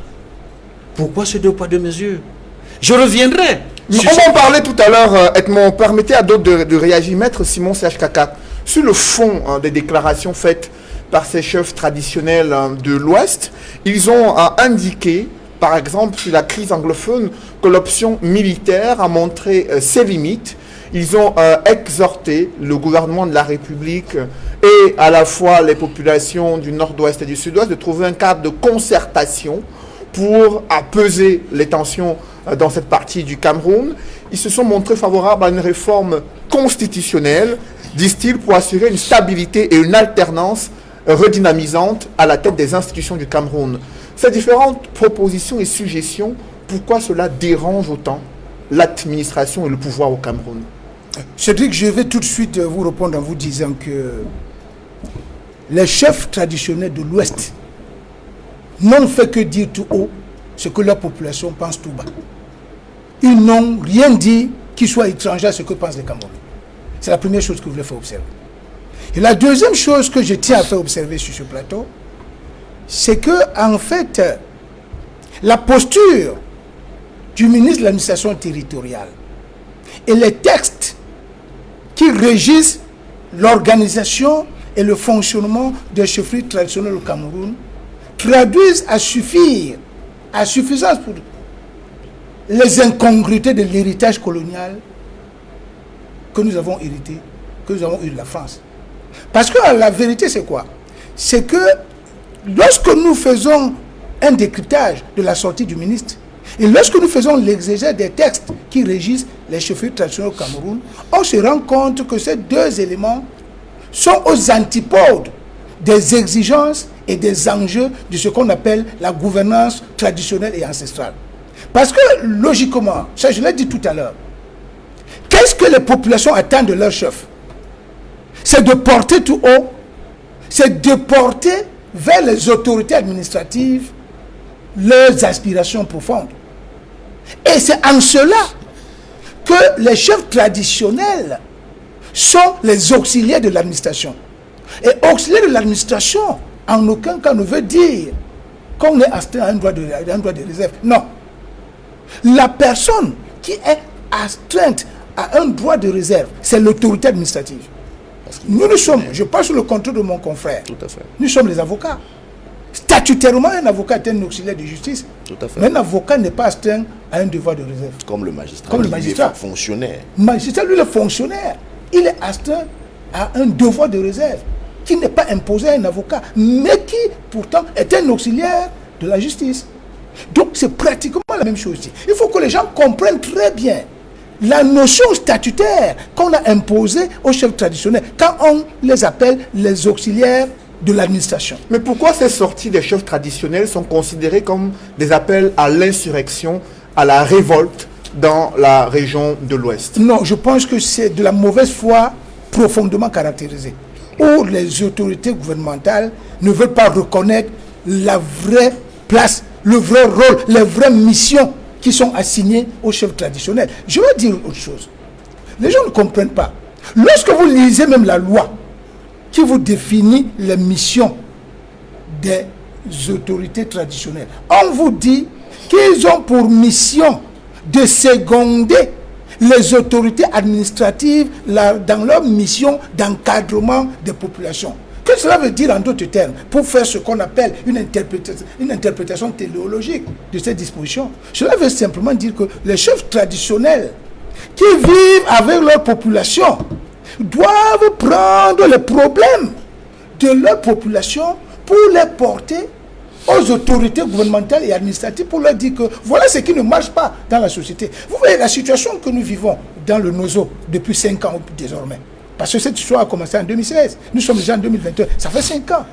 Pourquoi ce 2 poids 2 mesures? Je reviendrai. On va en parler tout à l'heure, Edmond. Permettez à d'autres de réagir. Maître Simon CHKK, sur le fond des déclarations faites par ces chefs traditionnels de l'Ouest, ils ont indiqué, par exemple, sur la crise anglophone, que l'option militaire a montré ses limites. Ils ont exhorté le gouvernement de la République et à la fois les populations du nord-ouest et du sud-ouest de trouver un cadre de concertation pour apaiser les tensions dans cette partie du Cameroun. Ils se sont montrés favorables à une réforme constitutionnelle, disent-ils, pour assurer une stabilité et une alternance redynamisante à la tête des institutions du Cameroun. Ces différentes propositions et suggestions, pourquoi cela dérange autant l'administration et le pouvoir au Cameroun? Cédric, je vais tout de suite vous répondre en vous disant que les chefs traditionnels de l'Ouest n'ont fait que dire tout haut ce que la population pense tout bas. Ils n'ont rien dit qui soit étranger à ce que pensent les Camerounais. C'est la première chose que je voulais faire observer. Et la deuxième chose que je tiens à faire observer sur ce plateau, c'est que, en fait, la posture du ministre de l'administration territoriale et les textes qui régissent l'organisation et le fonctionnement des chefferies traditionnelles au Cameroun traduisent à suffisance pour les incongruités de l'héritage colonial que nous avons hérité, que nous avons eu de la France. Parce que la vérité, c'est quoi? C'est que lorsque nous faisons un décryptage de la sortie du ministre, et lorsque nous faisons l'exégèse des textes qui régissent les chefferies traditionnelles au Cameroun, on se rend compte que ces 2 éléments sont aux antipodes des exigences et des enjeux de ce qu'on appelle la gouvernance traditionnelle et ancestrale. Parce que, logiquement, ça je l'ai dit tout à l'heure, qu'est-ce que les populations attendent de leur chef? C'est de porter tout haut, c'est de porter vers les autorités administratives leurs aspirations profondes. Et c'est en cela que les chefs traditionnels sont les auxiliaires de l'administration. Et auxiliaire de l'administration, en aucun cas ne veut dire qu'on est astreint à un droit de réserve. Non. La personne qui est astreinte à un droit de réserve, c'est l'autorité administrative. Nous sommes, je parle sous le contrôle de mon confrère, Tout à fait. nous sommes les avocats. Statutairement, un avocat est un auxiliaire de justice. Tout à fait. Mais un avocat n'est pas astreint à un devoir de réserve. Comme le magistrat. Comme le Il est magistrat. fonctionnaire. Le magistrat, lui, le fonctionnaire, il est astreint à un devoir de réserve qui n'est pas imposé à un avocat, mais qui, pourtant, est un auxiliaire de la justice. Donc, c'est pratiquement la même chose ici. Il faut que les gens comprennent très bien la notion statutaire qu'on a imposée aux chefs traditionnels quand on les appelle les auxiliaires de l'administration. Mais pourquoi ces sorties des chefs traditionnels sont considérées comme des appels à l'insurrection, à la révolte dans la région de l'Ouest? Non, je pense que c'est de la mauvaise foi profondément caractérisée, où les autorités gouvernementales ne veulent pas reconnaître la vraie place, le vrai rôle, les vraies missions qui sont assignés aux chefs traditionnels. Je vais dire autre chose. Les gens ne comprennent pas. Lorsque vous lisez même la loi qui vous définit les missions des autorités traditionnelles, on vous dit qu'ils ont pour mission de seconder les autorités administratives dans leur mission d'encadrement des populations. Que cela veut dire en d'autres termes, pour faire ce qu'on appelle une interprétation téléologique de ces dispositions? Cela veut simplement dire que les chefs traditionnels qui vivent avec leur population doivent prendre les problèmes de leur population pour les porter aux autorités gouvernementales et administratives pour leur dire que voilà ce qui ne marche pas dans la société. Vous voyez la situation que nous vivons dans le Nozo depuis 5 ans désormais. Parce que cette histoire a commencé en 2016. Nous sommes déjà en 2021. Ça fait 5 ans.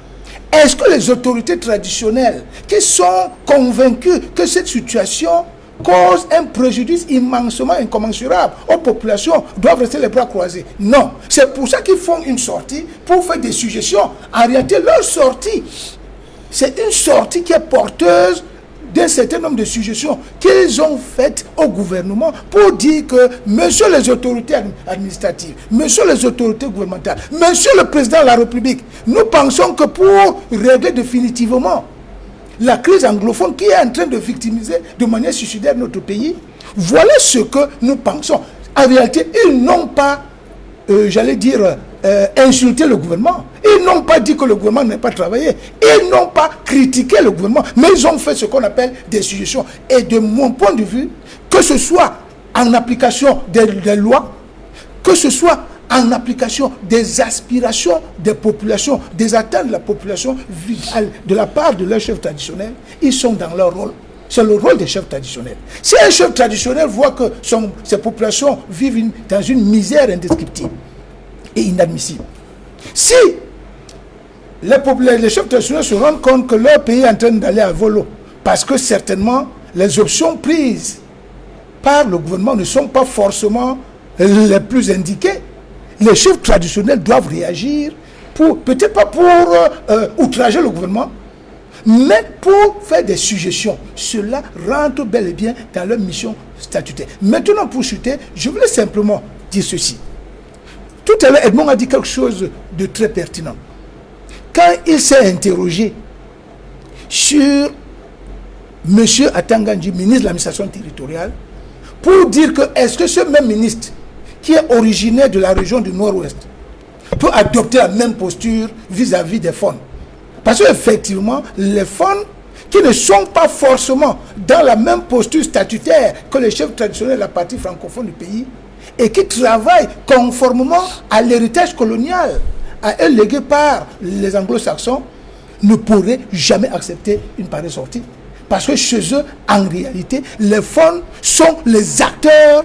Est-ce que les autorités traditionnelles qui sont convaincues que cette situation cause un préjudice immensement incommensurable aux populations doivent rester les bras croisés? Non. C'est pour ça qu'ils font une sortie pour faire des suggestions. En réalité, leur sortie, c'est une sortie qui est porteuse d'un certain nombre de suggestions qu'ils ont faites au gouvernement pour dire que, monsieur les autorités administratives, monsieur les autorités gouvernementales, monsieur le président de la République, nous pensons que pour régler définitivement la crise anglophone qui est en train de victimiser de manière suicidaire notre pays, voilà ce que nous pensons. En réalité, ils n'ont pas, insulté le gouvernement. Ils n'ont pas dit que le gouvernement n'a pas travaillé. Ils n'ont pas critiqué le gouvernement. Mais ils ont fait ce qu'on appelle des suggestions. Et de mon point de vue, que ce soit en application des lois, que ce soit en application des aspirations des populations, des attentes de la population de la part de leurs chefs traditionnels, ils sont dans leur rôle. C'est le rôle des chefs traditionnels. Si un chef traditionnel voit que ses populations vivent dans une misère indescriptible et inadmissible, si les chefs traditionnels se rendent compte que leur pays est en train d'aller à volo, parce que certainement les options prises par le gouvernement ne sont pas forcément les plus indiquées, les chefs traditionnels doivent réagir, peut-être pas pour outrager le gouvernement, mais pour faire des suggestions. Cela rentre bel et bien dans leur mission statutaire. Maintenant, pour chuter, je voulais simplement dire ceci. Tout à l'heure, Edmond a dit quelque chose de très pertinent. Quand il s'est interrogé sur M. Atangandji, ministre de l'administration territoriale, pour dire que est-ce que ce même ministre, qui est originaire de la région du Nord-Ouest, peut adopter la même posture vis-à-vis des fonds. Parce qu'effectivement, les fonds qui ne sont pas forcément dans la même posture statutaire que les chefs traditionnels de la partie francophone du pays et qui travaillent conformément à l'héritage colonial à eux légué par les anglo-saxons, ne pourraient jamais accepter une pareille sortie. Parce que chez eux, en réalité, les fonds sont les acteurs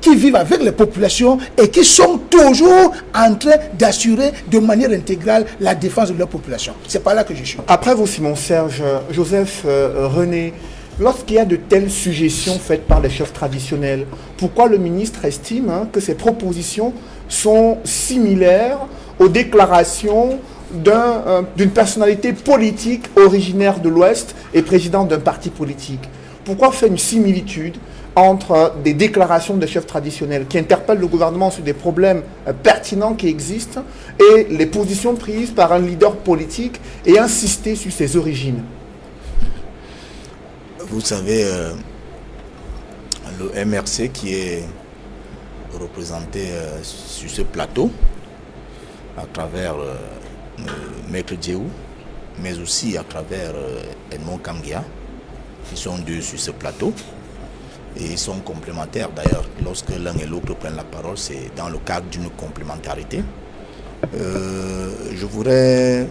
qui vivent avec les populations et qui sont toujours en train d'assurer de manière intégrale la défense de leur population. C'est par là que je suis. Après vous, Simon-Serge, Joseph, René, lorsqu'il y a de telles suggestions faites par les chefs traditionnels, pourquoi le ministre estime que ces propositions sont similaires aux déclarations d'une personnalité politique originaire de l'Ouest et président d'un parti politique? Pourquoi faire une similitude entre des déclarations des chefs traditionnels qui interpellent le gouvernement sur des problèmes pertinents qui existent et les positions prises par un leader politique et insister sur ses origines? Vous savez, le MRC qui est représenté sur ce plateau à travers Maître Djeou, mais aussi à travers Edmond Kamgia, qui sont deux sur ce plateau. Et ils sont complémentaires d'ailleurs. Lorsque l'un et l'autre prennent la parole, c'est dans le cadre d'une complémentarité. Je voudrais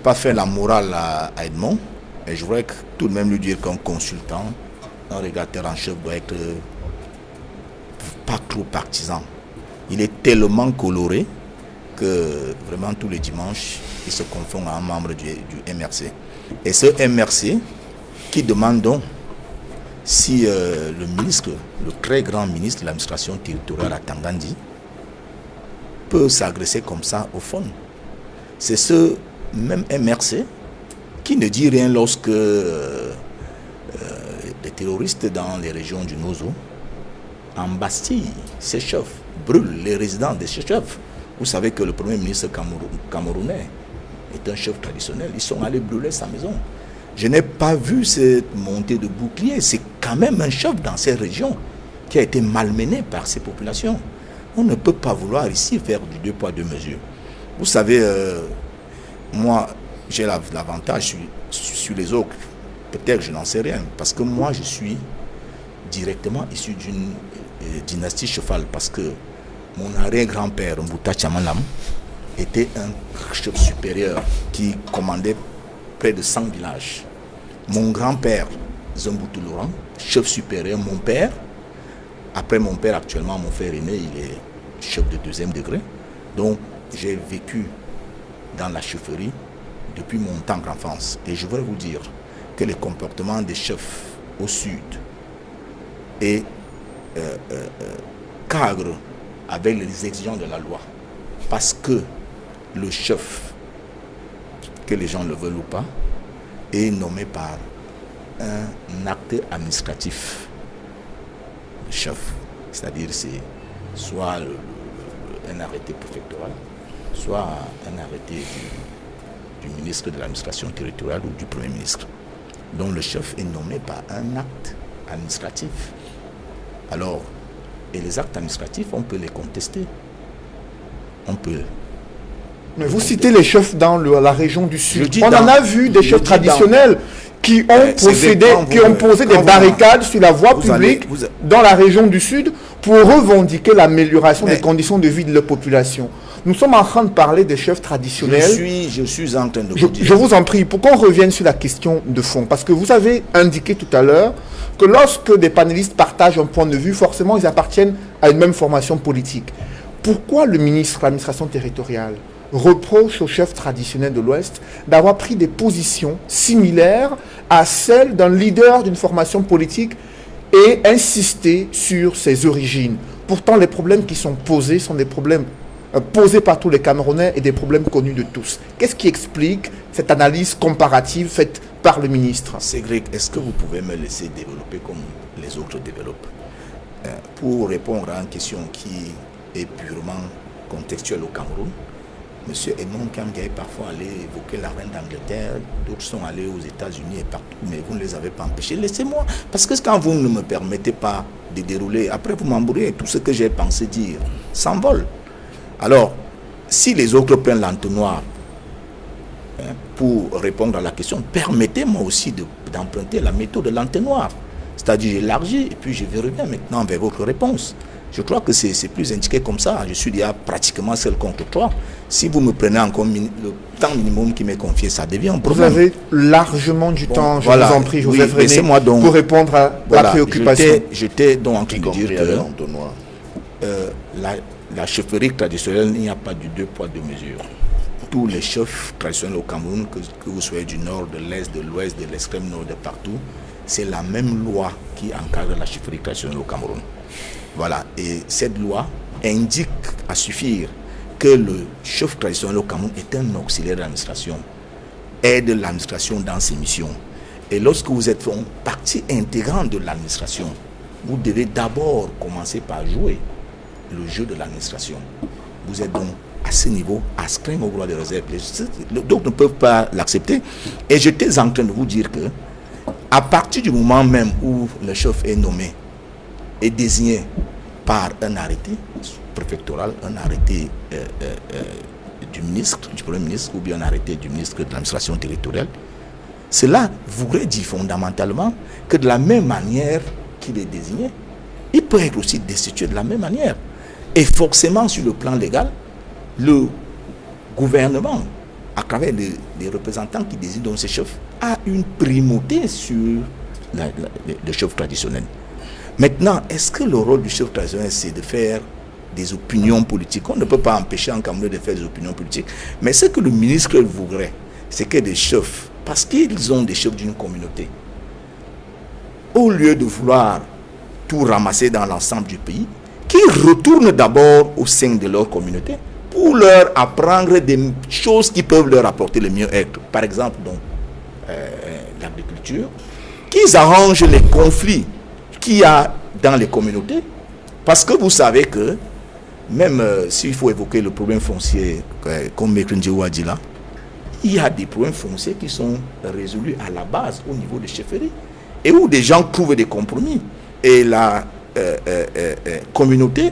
pas faire la morale à Edmond, mais je voudrais tout de même lui dire qu'un consultant, un rédacteur en chef doit être pas trop partisan. Il est tellement coloré que vraiment tous les dimanches, il se confond à un membre du MRC. Et ce MRC qui demande donc si le ministre, le très grand ministre de l'administration territoriale Atangandji, peut s'agresser comme ça au fond. C'est ce même MRC qui ne dit rien lorsque des terroristes dans les régions du Nozo, en Bastille, ces chefs brûlent les résidents de ces chefs. Vous savez que le premier ministre camerounais est un chef traditionnel. Ils sont allés brûler sa maison. Je n'ai pas vu cette montée de boucliers. C'est quand même un chef dans ces régions qui a été malmené par ces populations. On ne peut pas vouloir ici faire du 2 poids 2 mesures. Vous savez, moi, j'ai l'avantage sur les autres. Peut-être je n'en sais rien. Parce que moi, je suis directement issu d'une dynastie chefale. Parce que mon arrière-grand-père, Mbouta Tchamanam, était un chef supérieur qui commandait près de 100 villages. Mon grand-père, Zamboutou Laurent, chef supérieur, mon père, après mon père actuellement, mon frère aîné, il est chef de 2e degré. Donc j'ai vécu dans la chefferie depuis mon tendre enfance. Et je voudrais vous dire que le comportement des chefs au sud est cadre avec les exigences de la loi. Parce que le chef, que les gens le veulent ou pas, est nommé par un acte administratif. Le chef, c'est-à-dire c'est soit un arrêté préfectoral, soit un arrêté du ministre de l'administration territoriale ou du premier ministre. Donc le chef est nommé par un acte administratif. Alors, et les actes administratifs, on peut les contester. On peut. Mais vous citez les chefs dans la région du Sud. On en a vu des chefs traditionnels qui ont posé des barricades sur la voie publique dans la région du Sud pour revendiquer l'amélioration des conditions de vie de la population. Nous sommes en train de parler des chefs traditionnels. Je suis en train de vous dire. Je vous en prie, pour qu'on revienne sur la question de fond, parce que vous avez indiqué tout à l'heure que lorsque des panélistes partagent un point de vue, forcément ils appartiennent à une même formation politique. Pourquoi le ministre de l'administration territoriale reproche aux chefs traditionnels de l'Ouest d'avoir pris des positions similaires à celles d'un leader d'une formation politique et insister sur ses origines? Pourtant, les problèmes qui sont posés sont des problèmes posés par tous les Camerounais et des problèmes connus de tous. Qu'est-ce qui explique cette analyse comparative faite par le ministre? Cédric, est-ce que vous pouvez me laisser développer comme les autres développent? Pour répondre à une question qui est purement contextuelle au Cameroun, M. Edmond Kamga est parfois allé évoquer la reine d'Angleterre, d'autres sont allés aux États-Unis et partout, mais vous ne les avez pas empêchés. Laissez-moi, parce que quand vous ne me permettez pas de dérouler, après vous m'embrouillez, tout ce que j'ai pensé dire s'envole. Alors, si les autres prennent l'entonnoir pour répondre à la question, permettez-moi aussi d'emprunter la méthode de l'entonnoir. C'est-à-dire, j'élargis et puis je vais revenir maintenant vers votre réponse. Je crois que c'est plus indiqué comme ça. Je suis déjà pratiquement seul contre toi. Si vous me prenez encore le temps minimum qui m'est confié, ça devient un problème. Vous avez largement du temps, je vous en prie, Joseph René, pour répondre à la préoccupation. J'étais donc en train de dire que la chefferie traditionnelle, il n'y a pas du 2 poids 2 mesures. Tous les chefs traditionnels au Cameroun, que vous soyez du nord, de l'est, de l'ouest, de l'extrême nord, de partout, c'est la même loi qui encadre la chefferie traditionnelle au Cameroun. Voilà, et cette loi indique à suffire que le chef traditionnel au Cameroun est un auxiliaire de l'administration, aide l'administration dans ses missions. Et lorsque vous êtes une partie intégrante de l'administration, vous devez d'abord commencer par jouer le jeu de l'administration. Vous êtes donc à ce niveau astreint au droit de réserve. D'autres ne peuvent pas l'accepter. Et j'étais en train de vous dire que à partir du moment même où le chef est nommé, est désigné par un arrêté préfectoral, un arrêté du ministre, du premier ministre, ou bien un arrêté du ministre de l'administration territoriale, cela voudrait dire fondamentalement que de la même manière qu'il est désigné, il peut être aussi destitué de la même manière. Et forcément, sur le plan légal, le gouvernement, à travers les représentants qui désignent donc ces chefs, a une primauté sur le chef traditionnel. Maintenant, est-ce que le rôle du chef traditionnel, c'est de faire des opinions politiques? On ne peut pas empêcher un Camerounais de faire des opinions politiques. Mais ce que le ministre voudrait, c'est que des chefs, parce qu'ils ont des chefs d'une communauté, au lieu de vouloir tout ramasser dans l'ensemble du pays, qu'ils retournent d'abord au sein de leur communauté pour leur apprendre des choses qui peuvent leur apporter le mieux-être. Par exemple, donc, l'agriculture, qu'ils arrangent les conflits qu'il y a dans les communautés. Parce que vous savez que, même s'il faut évoquer le problème foncier, comme Mekrinjewa dit là, il y a des problèmes fonciers qui sont résolus à la base au niveau des chefferies et où des gens trouvent des compromis. Et la communauté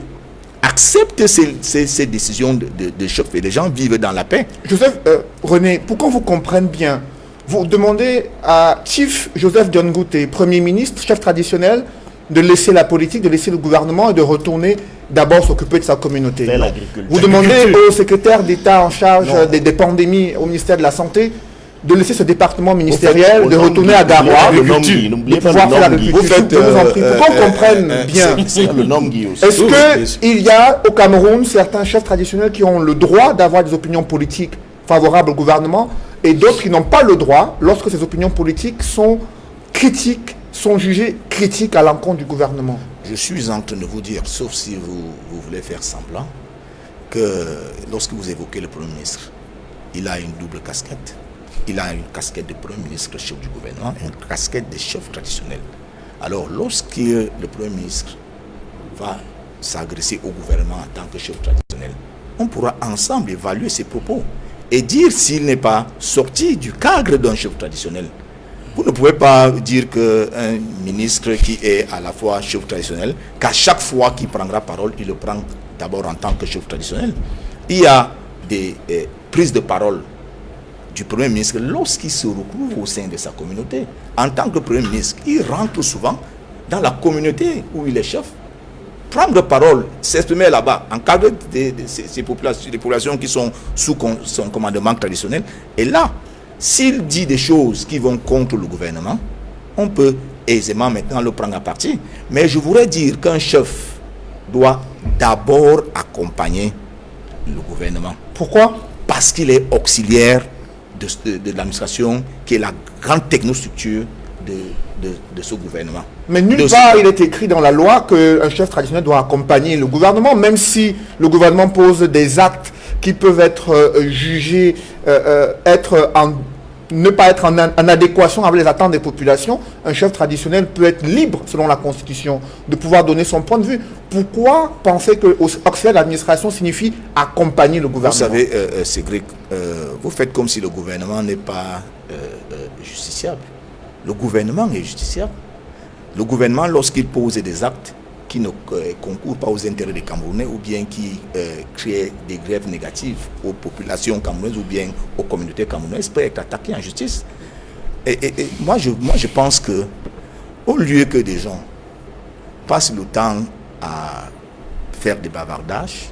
accepte ces décisions de chef et les gens vivent dans la paix. Joseph, René, pour qu'on vous comprenne bien, vous demandez à Chief Joseph Dion-Ngouté, Premier ministre, chef traditionnel, de laisser la politique, de laisser le gouvernement et de retourner d'abord s'occuper de sa communauté. Vous demandez au secrétaire d'État en charge des pandémies au ministère de la Santé de laisser ce département ministériel, de retourner à Garoua, de pouvoir faire l'agriculture. Je vous en prie, pour qu'on comprenne bien. Est-ce qu'il y a au Cameroun certains chefs traditionnels qui ont le droit d'avoir des opinions politiques favorables au gouvernement et d'autres qui n'ont pas le droit lorsque ces opinions politiques sont critiques, sont jugées critiques à l'encontre du gouvernement? Je suis en train de vous dire, sauf si vous voulez faire semblant, que lorsque vous évoquez le Premier ministre, il a une double casquette. Il a une casquette de Premier ministre, chef du gouvernement, et une casquette de chef traditionnel. Alors, lorsque le Premier ministre va s'agresser au gouvernement en tant que chef traditionnel, on pourra ensemble évaluer ses propos et dire s'il n'est pas sorti du cadre d'un chef traditionnel. Vous ne pouvez pas dire qu'un ministre qui est à la fois chef traditionnel, qu'à chaque fois qu'il prendra parole, il le prend d'abord en tant que chef traditionnel. Il y a des prises de parole du Premier ministre lorsqu'il se retrouve au sein de sa communauté. En tant que Premier ministre, il rentre souvent dans la communauté où il est chef. Prendre parole, s'exprimer là-bas, encadrer ces populations qui sont sous son commandement traditionnel. Et là, s'il dit des choses qui vont contre le gouvernement, on peut aisément maintenant le prendre à partie. Mais je voudrais dire qu'un chef doit d'abord accompagner le gouvernement. Pourquoi? Parce qu'il est auxiliaire de l'administration, qui est la grande technostructure de ce gouvernement. Mais nulle part il est écrit dans la loi qu'un chef traditionnel doit accompagner le gouvernement, même si le gouvernement pose des actes qui peuvent être jugés ne pas être en adéquation avec les attentes des populations. Un chef traditionnel peut être libre, selon la Constitution, de pouvoir donner son point de vue. Pourquoi penser que auxiliaire d'administration signifie accompagner le gouvernement? Vous savez, Cédric, vous faites comme si le gouvernement n'est pas justiciable. Le gouvernement est justiciable. Le gouvernement, lorsqu'il pose des actes qui ne concourent pas aux intérêts des Camerounais ou bien qui créent des grèves négatives aux populations camerounaises ou bien aux communautés camerounaises, peut être attaqué en justice. Et moi, je pense que au lieu que des gens passent le temps à faire des bavardages,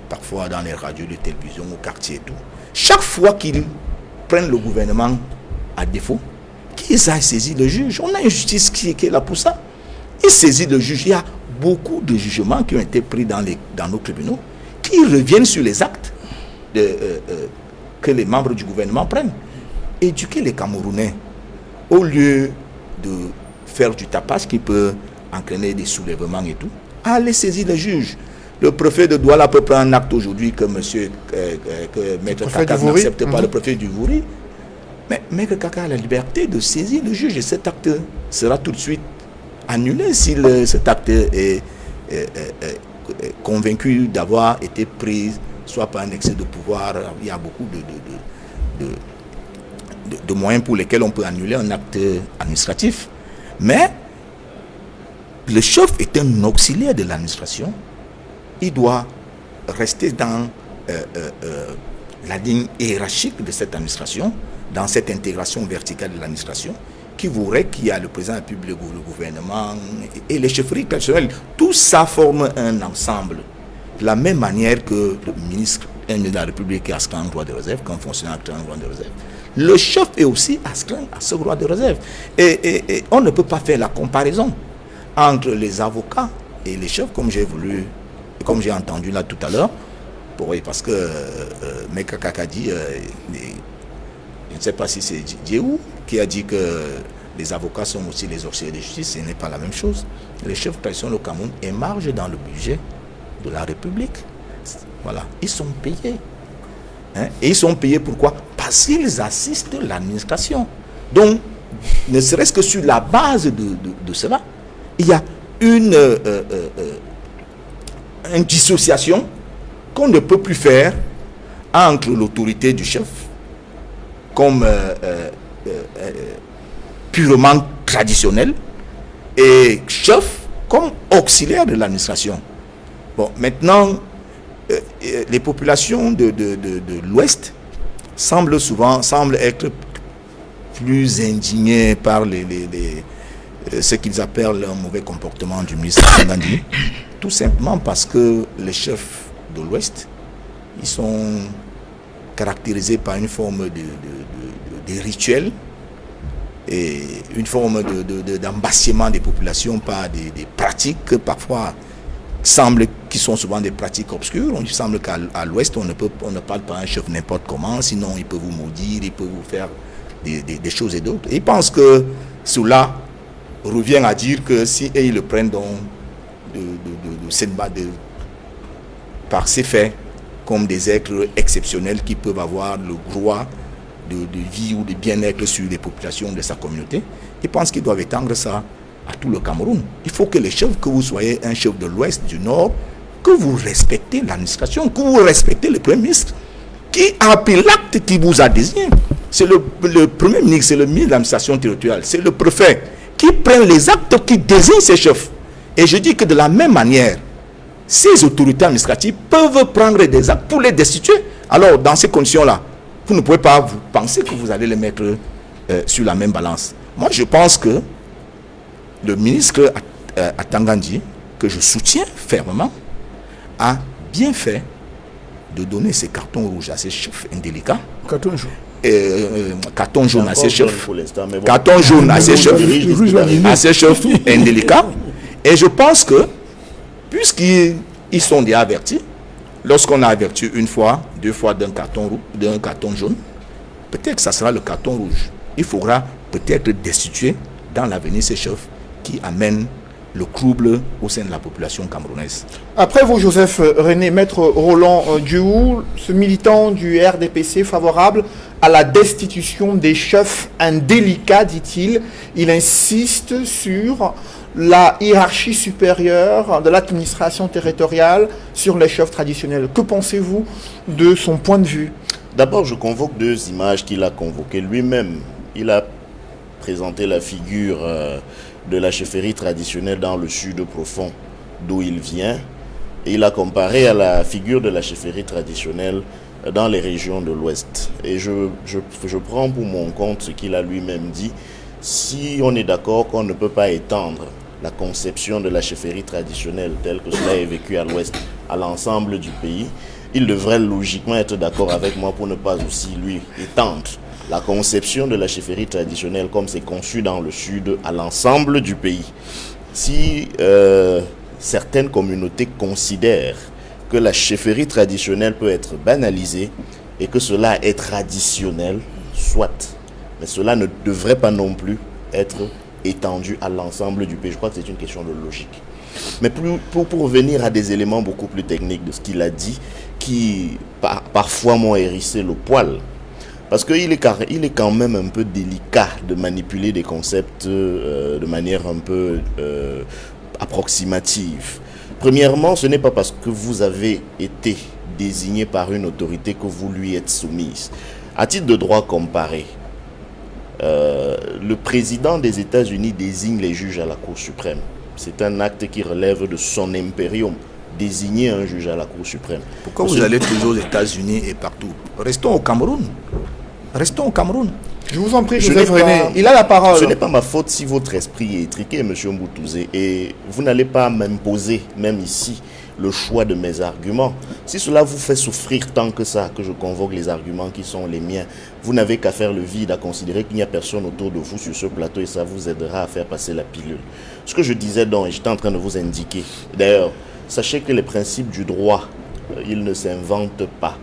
parfois dans les radios de télévision, au quartier et tout, chaque fois qu'ils prennent le gouvernement à défaut, qu'ils aillent saisir le juge. On a une justice qui est là pour ça. Ils saisissent le juge. Il y a beaucoup de jugements qui ont été pris dans nos tribunaux qui reviennent sur les actes que les membres du gouvernement prennent. Éduquer les Camerounais au lieu de faire du tapage qui peut entraîner des soulèvements et tout, allez saisir le juge. Le préfet de Douala peut prendre un acte aujourd'hui que Maître Kaka n'accepte pas, le préfet du Vouri. Mais Maître Kaka a la liberté de saisir le juge et cet acte sera tout de suite annulé si cet acte est convaincu d'avoir été pris soit par un excès de pouvoir. Il y a beaucoup de moyens pour lesquels on peut annuler un acte administratif. Mais le chef est un auxiliaire de l'administration. Il doit rester dans la ligne hiérarchique de cette administration, dans cette intégration verticale de l'administration, qui voudrait qu'il y a le président de la République, le gouvernement et les chefferies personnelles. Tout ça forme un ensemble. De la même manière que le ministre de la République est astreints en droit de réserve, qu'un fonctionnaire est en droit de réserve. Le chef est aussi astreint à ce droit de réserve. Et on ne peut pas faire la comparaison entre les avocats et les chefs, comme j'ai entendu là tout à l'heure, parce que Meka Kaka dit, je ne sais pas si c'est Diéou qui a dit que les avocats sont aussi les auxiliaires de justice, ce n'est pas la même chose. Les chefs traditionnels au Cameroun émargent dans le budget de la République. Voilà, ils sont payés. Et ils sont payés pourquoi? Parce qu'ils assistent l'administration. Donc, ne serait-ce que sur la base de cela, il y a une dissociation qu'on ne peut plus faire entre l'autorité du chef comme purement traditionnel et chef comme auxiliaire de l'administration. Bon, maintenant, les populations de l'Ouest semblent être plus indignées par ce qu'ils appellent un mauvais comportement du ministre Tangandi, tout simplement parce que les chefs de l'Ouest, ils sont caractérisés par une forme de rituel et une forme d'embassement des populations par des pratiques parfois qui sont souvent des pratiques obscures. Il semble qu'à l'Ouest, on ne parle pas à un chef n'importe comment, sinon il peut vous maudire, il peut vous faire des choses et d'autres. Et ils pensent que cela revient à dire que si ils le prennent par ces faits comme des êtres exceptionnels qui peuvent avoir le droit de vie ou de bien-être sur les populations de sa communauté, ils pensent qu'ils doivent étendre ça à tout le Cameroun. Il faut que les chefs, que vous soyez un chef de l'Ouest, du Nord, que vous respectez l'administration, que vous respectez le Premier ministre, qui a pris l'acte qui vous a désigné. C'est le Premier ministre, c'est le ministre de l'administration territoriale, c'est le préfet qui prend les actes qui désignent ces chefs. Et je dis que de la même manière, ces autorités administratives peuvent prendre des actes pour les destituer. Alors, dans ces conditions-là, vous ne pouvez pas vous penser que vous allez les mettre sur la même balance. Moi, je pense que le ministre Atangandi, que je soutiens fermement, a bien fait de donner ses cartons rouges à ses chefs indélicats. Carton jaune. Carton jaune à ses chefs. Carton jaune à ses chefs indélicats. Et je pense que, puisqu'ils sont déjà avertis, lorsqu'on a averti une fois, 2 fois d'un carton jaune, peut-être que ça sera le carton rouge. Il faudra peut-être destituer dans l'avenir ces chefs qui amènent le trouble au sein de la population camerounaise. Après vous, Joseph René, Maître Roland Diouf, ce militant du RDPC favorable à la destitution des chefs indélicats, dit-il, il insiste sur la hiérarchie supérieure de l'administration territoriale sur les chefs traditionnels. Que pensez-vous de son point de vue? D'abord, je convoque 2 images qu'il a convoquées lui-même. Il a présenté la figure de la chefferie traditionnelle dans le sud profond d'où il vient. Et il a comparé à la figure de la chefferie traditionnelle dans les régions de l'Ouest. Et je prends pour mon compte ce qu'il a lui-même dit. Si on est d'accord qu'on ne peut pas étendre la conception de la chefferie traditionnelle telle que cela est vécu à l'Ouest à l'ensemble du pays, il devrait logiquement être d'accord avec moi pour ne pas aussi lui étendre la conception de la chefferie traditionnelle comme c'est conçu dans le Sud à l'ensemble du pays. Si certaines communautés considèrent que la chefferie traditionnelle peut être banalisée et que cela est traditionnel, soit. Mais cela ne devrait pas non plus être étendu à l'ensemble du pays. Je crois que c'est une question de logique. Mais pour revenir à des éléments beaucoup plus techniques de ce qu'il a dit, qui parfois m'ont hérissé le poil, parce qu'il est quand même un peu délicat de manipuler des concepts de manière un peu approximative. Premièrement, ce n'est pas parce que vous avez été désigné par une autorité que vous lui êtes soumise. À titre de droit comparé, le président des États-Unis désigne les juges à la Cour suprême. C'est un acte qui relève de son impérium, désigner un juge à la Cour suprême. Pourquoi vous allez toujours aux États-Unis et partout? Restons au Cameroun. Restons au Cameroun. Je vous en prie, Joseph René, il a la parole. Ce n'est pas ma faute si votre esprit est étriqué, M. Mboutouzé, et vous n'allez pas m'imposer, même ici, le choix de mes arguments. Si cela vous fait souffrir tant que ça, que je convoque les arguments qui sont les miens, vous n'avez qu'à faire le vide, à considérer qu'il n'y a personne autour de vous sur ce plateau et ça vous aidera à faire passer la pilule. Ce que je disais donc, et j'étais en train de vous indiquer, d'ailleurs, sachez que les principes du droit, ils ne s'inventent pas.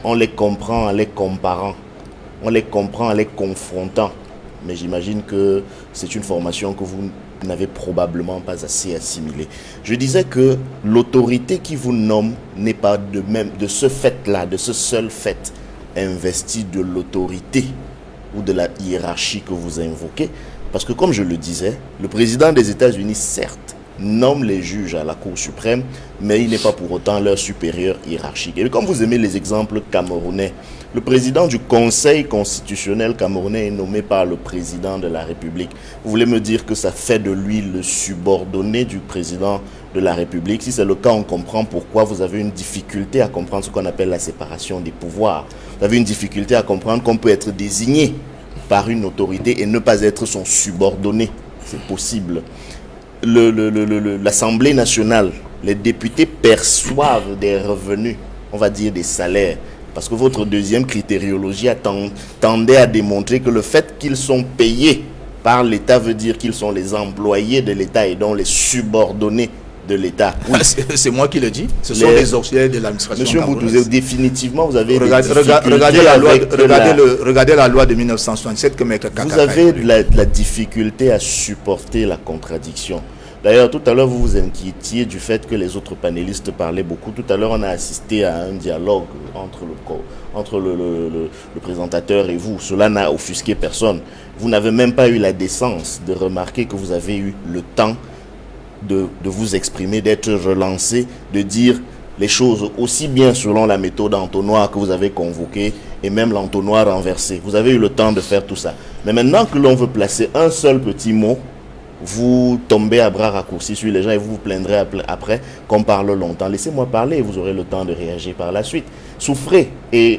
On les comprend en les comparant. On les comprend en les confrontant. Mais j'imagine que c'est une formation que vous n'avez probablement pas assez assimilée. Je disais que l'autorité qui vous nomme n'est pas de ce fait-là, de ce seul fait, investi de l'autorité ou de la hiérarchie que vous invoquez. Parce que comme je le disais, le président des États-Unis, certes, nomme les juges à la Cour suprême, mais il n'est pas pour autant leur supérieur hiérarchique. Et comme vous aimez les exemples camerounais, le président du Conseil constitutionnel camerounais est nommé par le président de la République. Vous voulez me dire que ça fait de lui le subordonné du président de la République? Si c'est le cas, on comprend pourquoi vous avez une difficulté à comprendre ce qu'on appelle la séparation des pouvoirs. Vous avez une difficulté à comprendre qu'on peut être désigné par une autorité et ne pas être son subordonné. C'est possible. L'Assemblée nationale, les députés perçoivent des revenus, on va dire des salaires, parce que votre deuxième critériologie tendait à démontrer que le fait qu'ils sont payés par l'État veut dire qu'ils sont les employés de l'État et donc les subordonnés de l'État. Oui. C'est moi qui le dis. Ce sont les auxiliaires de l'administration. Monsieur Mboutouzé, définitivement, vous avez regardez la loi de 1967 que Maître Kaka. Vous avez de la difficulté à supporter la contradiction. D'ailleurs, tout à l'heure, vous vous inquiétiez du fait que les autres panélistes parlaient beaucoup. Tout à l'heure, on a assisté à un dialogue entre le présentateur et vous. Cela n'a offusqué personne. Vous n'avez même pas eu la décence de remarquer que vous avez eu le temps de vous exprimer, d'être relancé, de dire les choses aussi bien selon la méthode entonnoir que vous avez convoquée et même l'entonnoir renversé. Vous avez eu le temps de faire tout ça. Mais maintenant que l'on veut placer un seul petit mot, vous tombez à bras raccourcis sur les gens et vous vous plaindrez après qu'on parle longtemps. Laissez-moi parler et vous aurez le temps de réagir par la suite. Souffrez et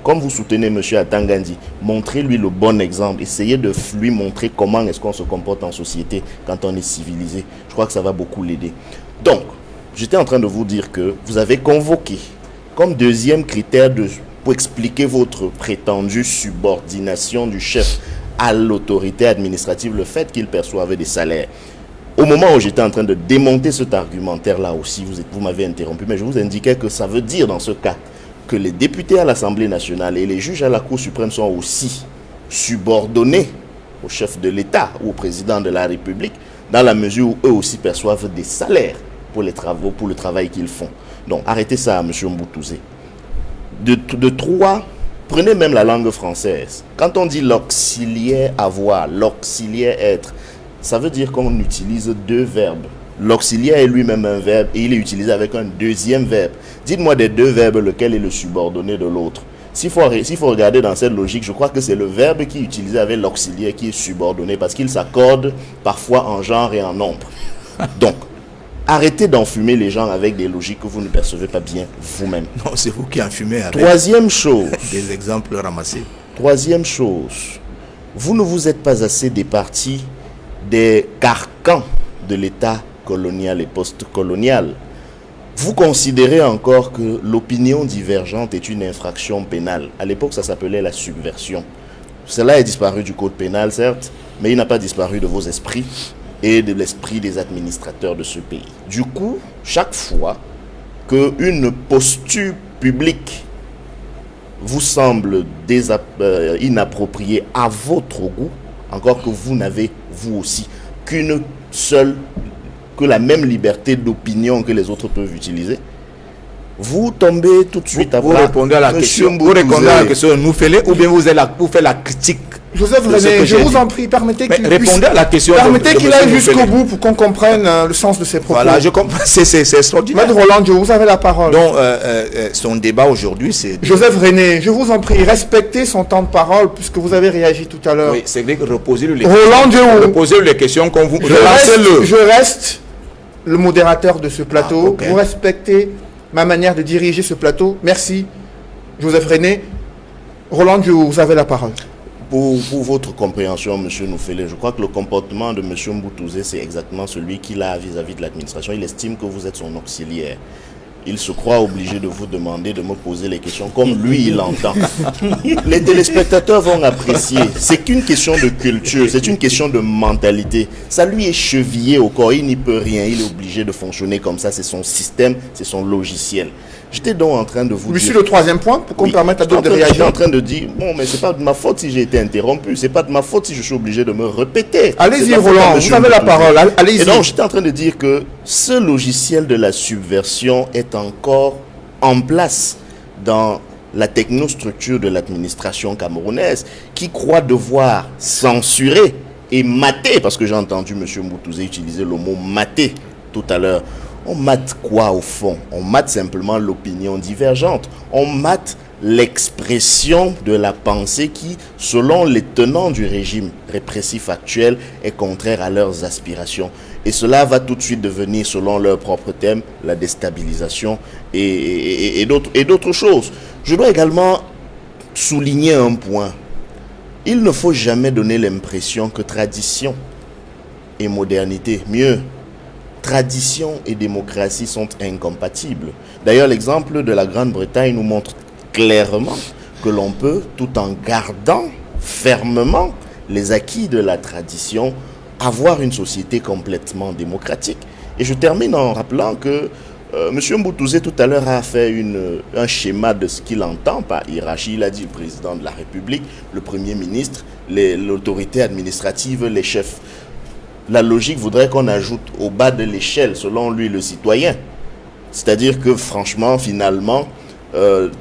comme vous soutenez M. Atangandi, montrez-lui le bon exemple. Essayez de lui montrer comment est-ce qu'on se comporte en société quand on est civilisé. Je crois que ça va beaucoup l'aider. Donc, j'étais en train de vous dire que vous avez convoqué comme deuxième critère pour expliquer votre prétendue subordination du chef à l'autorité administrative, le fait qu'il perçoive des salaires. Au moment où j'étais en train de démonter cet argumentaire-là aussi, vous m'avez interrompu, mais je vous indiquais que ça veut dire dans ce cas que les députés à l'Assemblée nationale et les juges à la Cour suprême sont aussi subordonnés au chef de l'État ou au président de la République, dans la mesure où eux aussi perçoivent des salaires pour les travaux, pour le travail qu'ils font. Donc arrêtez ça, M. Mboutouzé. De trois, prenez même la langue française. Quand on dit l'auxiliaire avoir, l'auxiliaire être, ça veut dire qu'on utilise deux verbes. L'auxiliaire est lui-même un verbe et il est utilisé avec un deuxième verbe. Dites-moi des deux verbes lequel est le subordonné de l'autre. S'il faut regarder dans cette logique, je crois que c'est le verbe qui est utilisé avec l'auxiliaire qui est subordonné parce qu'il s'accorde parfois en genre et en nombre. Donc, arrêtez d'enfumer les gens avec des logiques que vous ne percevez pas bien vous-même. Non, c'est vous qui enfumez avec Troisième chose. des exemples ramassés. Troisième chose. Vous ne vous êtes pas assez départis des carcans de l'État colonial et post-colonial. Vous considérez encore que l'opinion divergente est une infraction pénale. À l'époque, ça s'appelait la subversion. Cela est disparu du code pénal, certes, mais il n'a pas disparu de vos esprits et de l'esprit des administrateurs de ce pays. Du coup, chaque fois qu'une posture publique vous semble inappropriée à votre goût, encore que vous n'avez, vous aussi, que la même liberté d'opinion que les autres peuvent utiliser, vous tombez tout de suite vous répondez à la question. Vous répondez à la question, nous faites ou bien vous faites la critique. Joseph René, je vous en prie, permettez qu'il répondez à la question. Permettez qu'il aille jusqu'au bout pour qu'on comprenne le sens de ses propos. Voilà, je comprends. C'est extraordinaire. Maître Roland Diouf, vous avez la parole. Donc, son débat aujourd'hui, c'est... Joseph René, je vous en prie, respectez son temps de parole puisque vous avez réagi tout à l'heure. Oui, c'est vrai que reposez-lui les Roland Diouf, reposez-lui les questions qu'on vous... Je reste le modérateur de ce plateau. Okay. Vous respectez ma manière de diriger ce plateau. Merci, Joseph René. Roland Diouf, vous avez la parole. Pour votre compréhension, M. Noufele, je crois que le comportement de M. Mboutouzé, c'est exactement celui qu'il a vis-à-vis de l'administration. Il estime que vous êtes son auxiliaire. Il se croit obligé de vous demander de me poser les questions comme lui, il entend. Les téléspectateurs vont apprécier. C'est qu'une question de culture, c'est une question de mentalité. Ça lui est chevillé au corps, il n'y peut rien. Il est obligé de fonctionner comme ça. C'est son système, c'est son logiciel. J'étais donc en train de vous dire... Sur le troisième point, pour qu'on permette à d'autres de réagir. J'étais en train de dire, bon, mais c'est pas de ma faute si j'ai été interrompu. C'est pas de ma faute si je suis obligé de me répéter. Allez-y, Roland, vous avez la parole. Allez-y. Et donc, j'étais en train de dire que ce logiciel de la subversion est encore en place dans la technostructure de l'administration camerounaise qui croit devoir censurer et mater, parce que j'ai entendu M. Mboutouzé utiliser le mot mater tout à l'heure. On mate quoi au fond? On mate simplement l'opinion divergente. On mate l'expression de la pensée qui, selon les tenants du régime répressif actuel, est contraire à leurs aspirations. Et cela va tout de suite devenir, selon leur propre thème, la déstabilisation et d'autres choses. Je dois également souligner un point. Il ne faut jamais donner l'impression que tradition et modernité, mieux, tradition et démocratie sont incompatibles. D'ailleurs, l'exemple de la Grande-Bretagne nous montre clairement que l'on peut, tout en gardant fermement les acquis de la tradition, avoir une société complètement démocratique. Et je termine en rappelant que M. Mboutouzé tout à l'heure a fait un schéma de ce qu'il entend par hiérarchie. Il a dit le président de la République, le Premier ministre, l'autorité administrative, les chefs. La logique voudrait qu'on ajoute au bas de l'échelle, selon lui, le citoyen. C'est-à-dire que franchement, finalement,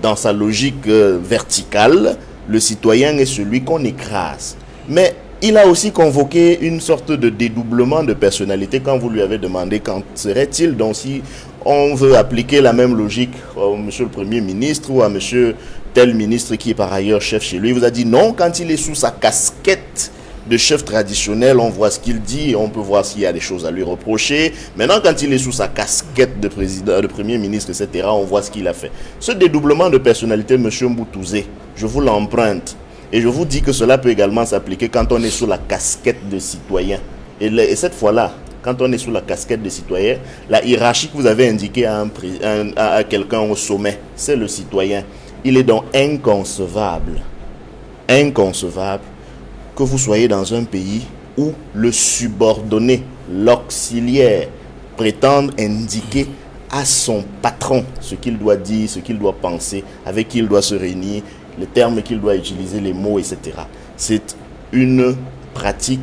dans sa logique verticale, le citoyen est celui qu'on écrase. Mais il a aussi convoqué une sorte de dédoublement de personnalité quand vous lui avez demandé quand serait-il donc si on veut appliquer la même logique au monsieur le Premier ministre ou à monsieur tel ministre qui est par ailleurs chef chez lui. Il vous a dit non, quand il est sous sa casquette de chef traditionnel, on voit ce qu'il dit, on peut voir s'il y a des choses à lui reprocher. Maintenant, quand il est sous sa casquette de président, de premier ministre, etc., on voit ce qu'il a fait. Ce dédoublement de personnalité, M. Mboutouzé, je vous l'emprunte. Et je vous dis que cela peut également s'appliquer quand on est sous la casquette de citoyen. Et cette fois-là, quand on est sous la casquette de citoyen, la hiérarchie que vous avez indiquée à quelqu'un au sommet, c'est le citoyen. Il est donc inconcevable que vous soyez dans un pays où le subordonné, l'auxiliaire, prétende indiquer à son patron ce qu'il doit dire, ce qu'il doit penser, avec qui il doit se réunir, les termes qu'il doit utiliser, les mots, etc. C'est une pratique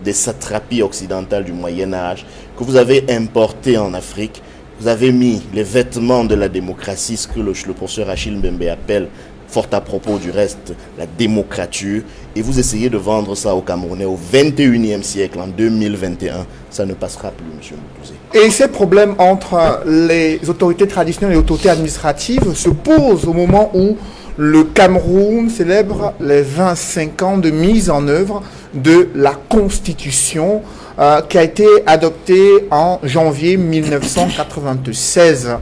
des satrapies occidentales du Moyen-Âge que vous avez importée en Afrique. Vous avez mis les vêtements de la démocratie, ce que le professeur Achille Mbembe appelle, fort à propos du reste, la démocrature, et vous essayez de vendre ça aux Camerounais au 21e siècle, en 2021, ça ne passera plus, M. Mboutouzé. Et ces problèmes entre les autorités traditionnelles et les autorités administratives se posent au moment où le Cameroun célèbre les 25 ans de mise en œuvre de la Constitution qui a été adoptée en janvier 1996.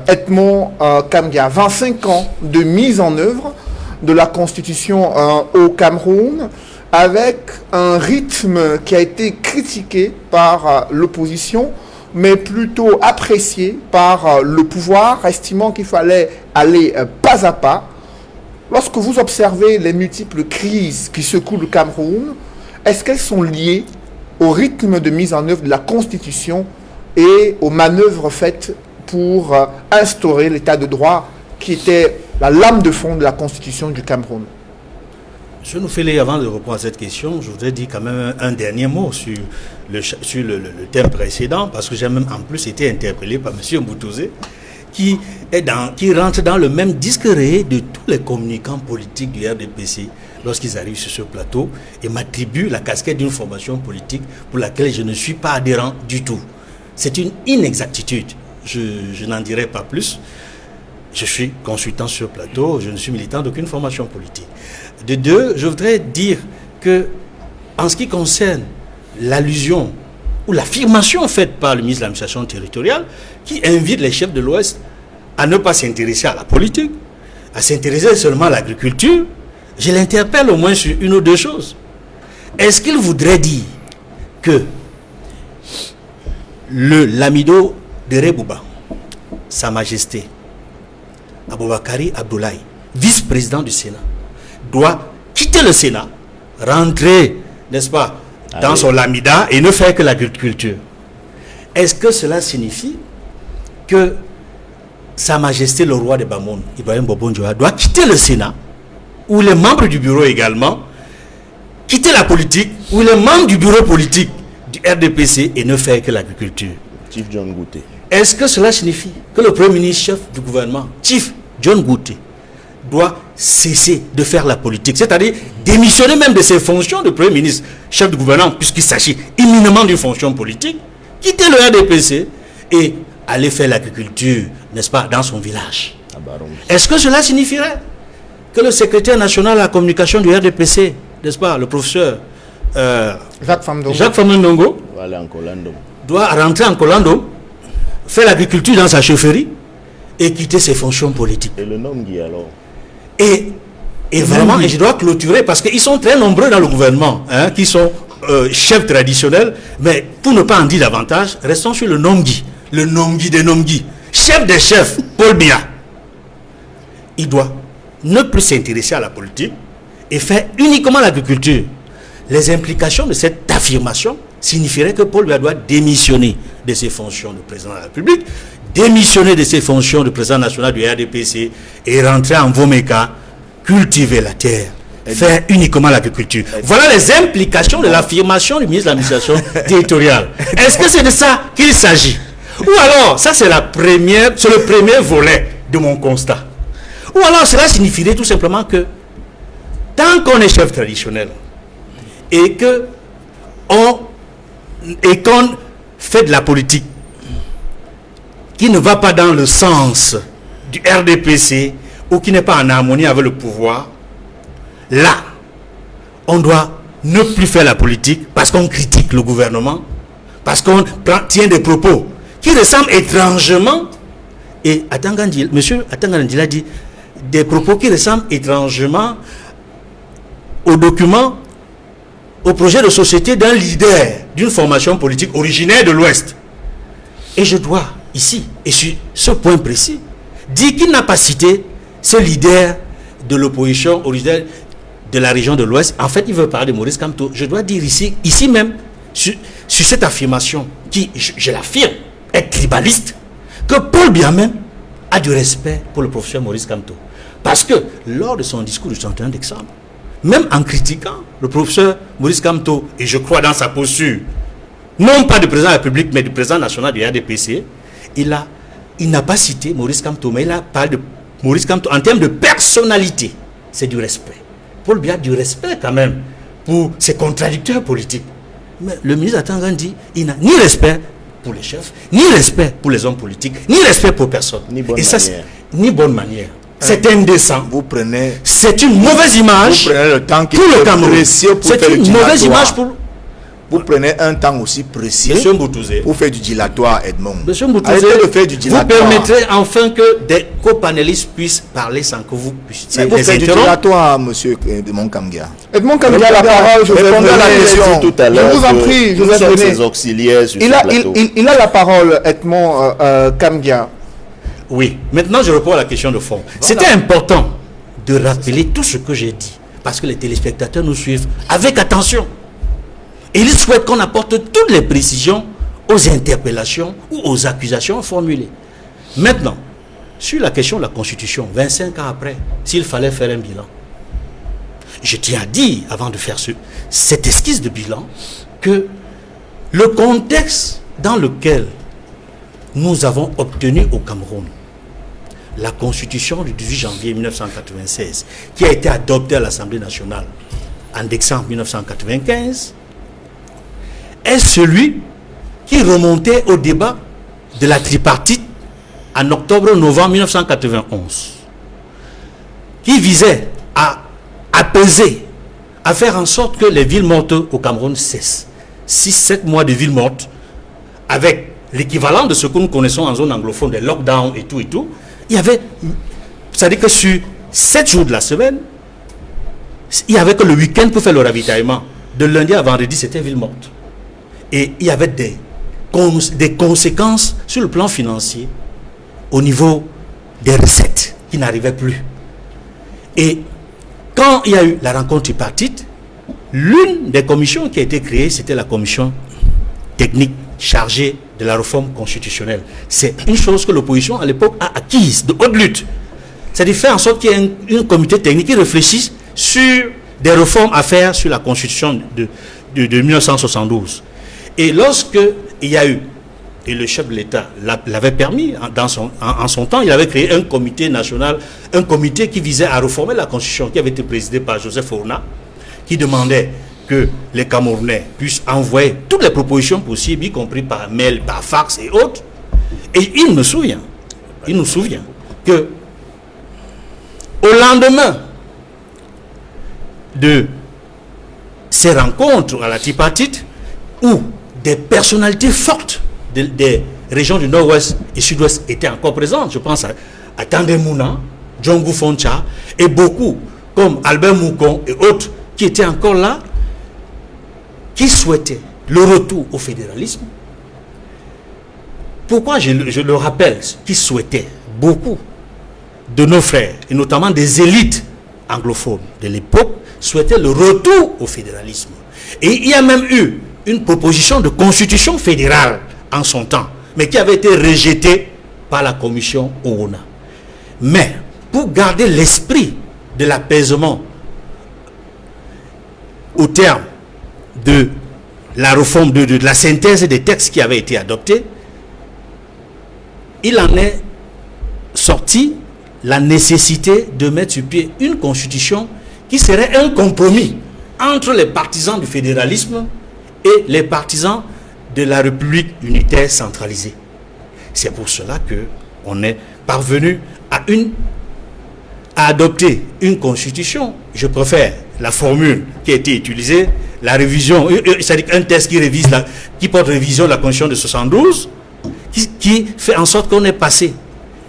Edmond Kamgia, 25 ans de mise en œuvre de la Constitution au Cameroun, avec un rythme qui a été critiqué par l'opposition, mais plutôt apprécié par le pouvoir, estimant qu'il fallait aller pas à pas. Lorsque vous observez les multiples crises qui secouent le Cameroun, est-ce qu'elles sont liées au rythme de mise en œuvre de la Constitution et aux manœuvres faites pour instaurer l'état de droit qui était la lame de fond de la Constitution du Cameroun? Je nous fais avant de répondre à cette question, je voudrais dire quand même un dernier mot sur le thème précédent, parce que j'ai même en plus été interpellé par M. Mboutouzé, qui rentre dans le même disque rayé de tous les communicants politiques du RDPC lorsqu'ils arrivent sur ce plateau et m'attribuent la casquette d'une formation politique pour laquelle je ne suis pas adhérent du tout. C'est une inexactitude. Je n'en dirai pas plus. Je suis consultant sur le plateau, je ne suis militant d'aucune formation politique. De deux, je voudrais dire que, en ce qui concerne l'allusion ou l'affirmation faite par le ministre de l'administration territoriale, qui invite les chefs de l'Ouest à ne pas s'intéresser à la politique, à s'intéresser seulement à l'agriculture, je l'interpelle au moins sur une ou deux choses. Est-ce qu'il voudrait dire que l'amido de Rebouba, Sa Majesté Aboubakari Abdoulaye, vice-président du Sénat, doit quitter le Sénat, rentrer, n'est-ce pas, dans son lamida et ne faire que l'agriculture? Est-ce que cela signifie que Sa Majesté le roi de Bamoun, Ibrahim Bobon-Djoa, doit quitter le Sénat, ou les membres du bureau également, quitter la politique, ou les membres du bureau politique du RDPC et ne faire que l'agriculture? Chief John Gouté. Est-ce que cela signifie que le Premier ministre chef du gouvernement, Chief John Gouté, doit cesser de faire la politique, c'est-à-dire démissionner même de ses fonctions de Premier ministre, chef de gouvernement, puisqu'il s'agit imminemment d'une fonction politique, quitter le RDPC et aller faire l'agriculture, n'est-ce pas, dans son village. Est-ce que cela signifierait que le secrétaire national à la communication du RDPC, n'est-ce pas, le professeur Jacques Famdongo, Voilà, en Colando. doit rentrer en Colando, faire l'agriculture dans sa chefferie et quitter ses fonctions politiques? Et le nom Guy alors? Et vraiment, et je dois clôturer parce qu'ils sont très nombreux dans le gouvernement, hein, qui sont chefs traditionnels, mais pour ne pas en dire davantage, restons sur le Nomgui, des Nomgui, chef des chefs, Paul Biya. Il doit ne plus s'intéresser à la politique et faire uniquement l'agriculture. Les implications de cette affirmation signifieraient que Paul Biya doit démissionner de ses fonctions de président de la République, démissionner de ses fonctions de président national du RDPC et rentrer en Vomeka, cultiver la terre, faire uniquement l'agriculture. Voilà les implications de l'affirmation du ministre de l'administration territoriale. Est-ce que c'est de ça qu'il s'agit? Ou alors, ça c'est le premier volet de mon constat. Ou alors cela signifierait tout simplement que tant qu'on est chef traditionnel et qu'on fait de la politique qui ne va pas dans le sens du RDPC ou qui n'est pas en harmonie avec le pouvoir, là, on doit ne plus faire la politique parce qu'on critique le gouvernement, parce qu'on tient des propos qui ressemblent étrangement, et monsieur Atangandil a dit, des propos qui ressemblent étrangement aux documents, au projet de société d'un leader d'une formation politique originaire de l'Ouest. Et je dois, ici, et sur ce point précis, dire qu'il n'a pas cité ce leader de l'opposition originaire de la région de l'Ouest. En fait, il veut parler de Maurice Kamto. Je dois dire ici même, sur cette affirmation, qui, je l'affirme, est tribaliste, que Paul Biya même a du respect pour le professeur Maurice Kamto. Parce que, lors de son discours du 31 décembre, même en critiquant le professeur Maurice Kamto, et je crois dans sa posture, non pas du président de la République, mais du président national du RDPC, il n'a pas cité Maurice Kamto, mais il a parlé de Maurice Kamto en termes de personnalité. C'est du respect. Paul Biya a du respect quand même pour ses contradicteurs politiques. Mais le ministre Atangandji dit, il n'a ni respect pour les chefs, ni respect pour les hommes politiques, ni respect pour personne. Ni bonne manière. Ni bonne manière. C'est indécent. C'est une mauvaise image vous prenez le temps pour le Cameroun. C'est une mauvaise image pour... Vous prenez un temps aussi précieux pour faire du dilatoire, Edmond. Monsieur Mboutouzé, vous permettrez enfin que des copanélistes puissent parler sans que vous puissiez vous faites du dilatoire, monsieur Edmond Kamgia. Edmond Kamgia, la parole, je vais répondre à la question tout à l'heure. Je vous en prie, je nous vais sommes donner. ses auxiliaires sur Il ce a, plateau. il a la parole, Edmond Kamgia. Oui, maintenant je réponds à la question de fond. C'était important de rappeler tout ce que j'ai dit, parce que les téléspectateurs nous suivent avec attention. Et ils souhaitent qu'on apporte toutes les précisions aux interpellations ou aux accusations formulées. Maintenant, sur la question de la Constitution, 25 ans après, s'il fallait faire un bilan, je tiens à dire, avant de faire cette esquisse de bilan, que le contexte dans lequel nous avons obtenu au Cameroun la Constitution du 18 janvier 1996, qui a été adoptée à l'Assemblée nationale en décembre 1995, est celui qui remontait au débat de la tripartite en octobre-novembre 1991, qui visait à apaiser, à faire en sorte que les villes mortes au Cameroun cessent. 6-7 mois de villes mortes, avec l'équivalent de ce que nous connaissons en zone anglophone, des lockdowns et tout, il y avait, c'est-à-dire que sur 7 jours de la semaine, il n'y avait que le week-end pour faire le ravitaillement. De lundi à vendredi, c'était ville morte. Et il y avait des conséquences sur le plan financier au niveau des recettes qui n'arrivaient plus. Et quand il y a eu la rencontre tripartite, l'une des commissions qui a été créée, c'était la commission technique chargée de la réforme constitutionnelle. C'est une chose que l'opposition à l'époque a acquise de haute lutte. C'est-à-dire faire en sorte qu'il y ait un comité technique qui réfléchisse sur des réformes à faire sur la constitution de 1972. Et lorsque il y a eu et le chef de l'État l'avait permis en son temps. Il avait créé un comité national, un comité qui visait à réformer la Constitution, qui avait été présidé par Joseph Ouna, qui demandait que les Camerounais puissent envoyer toutes les propositions possibles, y compris par mail, par fax et autres. Et il nous souvient que au lendemain de ces rencontres à la tripartite, où des personnalités fortes des régions du nord-ouest et sud-ouest étaient encore présentes, je pense à Tandé Mouna, Djongo Foncha, et beaucoup comme Albert Moukon et autres qui étaient encore là, qui souhaitaient le retour au fédéralisme. Pourquoi je le rappelle, qui souhaitaient, beaucoup de nos frères, et notamment des élites anglophones de l'époque, souhaitaient le retour au fédéralisme. Et il y a même eu une proposition de constitution fédérale en son temps, mais qui avait été rejetée par la commission OONA. Mais pour garder l'esprit de l'apaisement au terme de la réforme, de la synthèse des textes qui avaient été adoptés, il en est sorti la nécessité de mettre sur pied une constitution qui serait un compromis entre les partisans du fédéralisme et les partisans de la République unitaire centralisée. C'est pour cela qu'on est parvenu à adopter une constitution. Je préfère la formule qui a été utilisée, la révision, c'est-à-dire un texte qui porte révision de la constitution de 72, qui fait en sorte qu'on est passé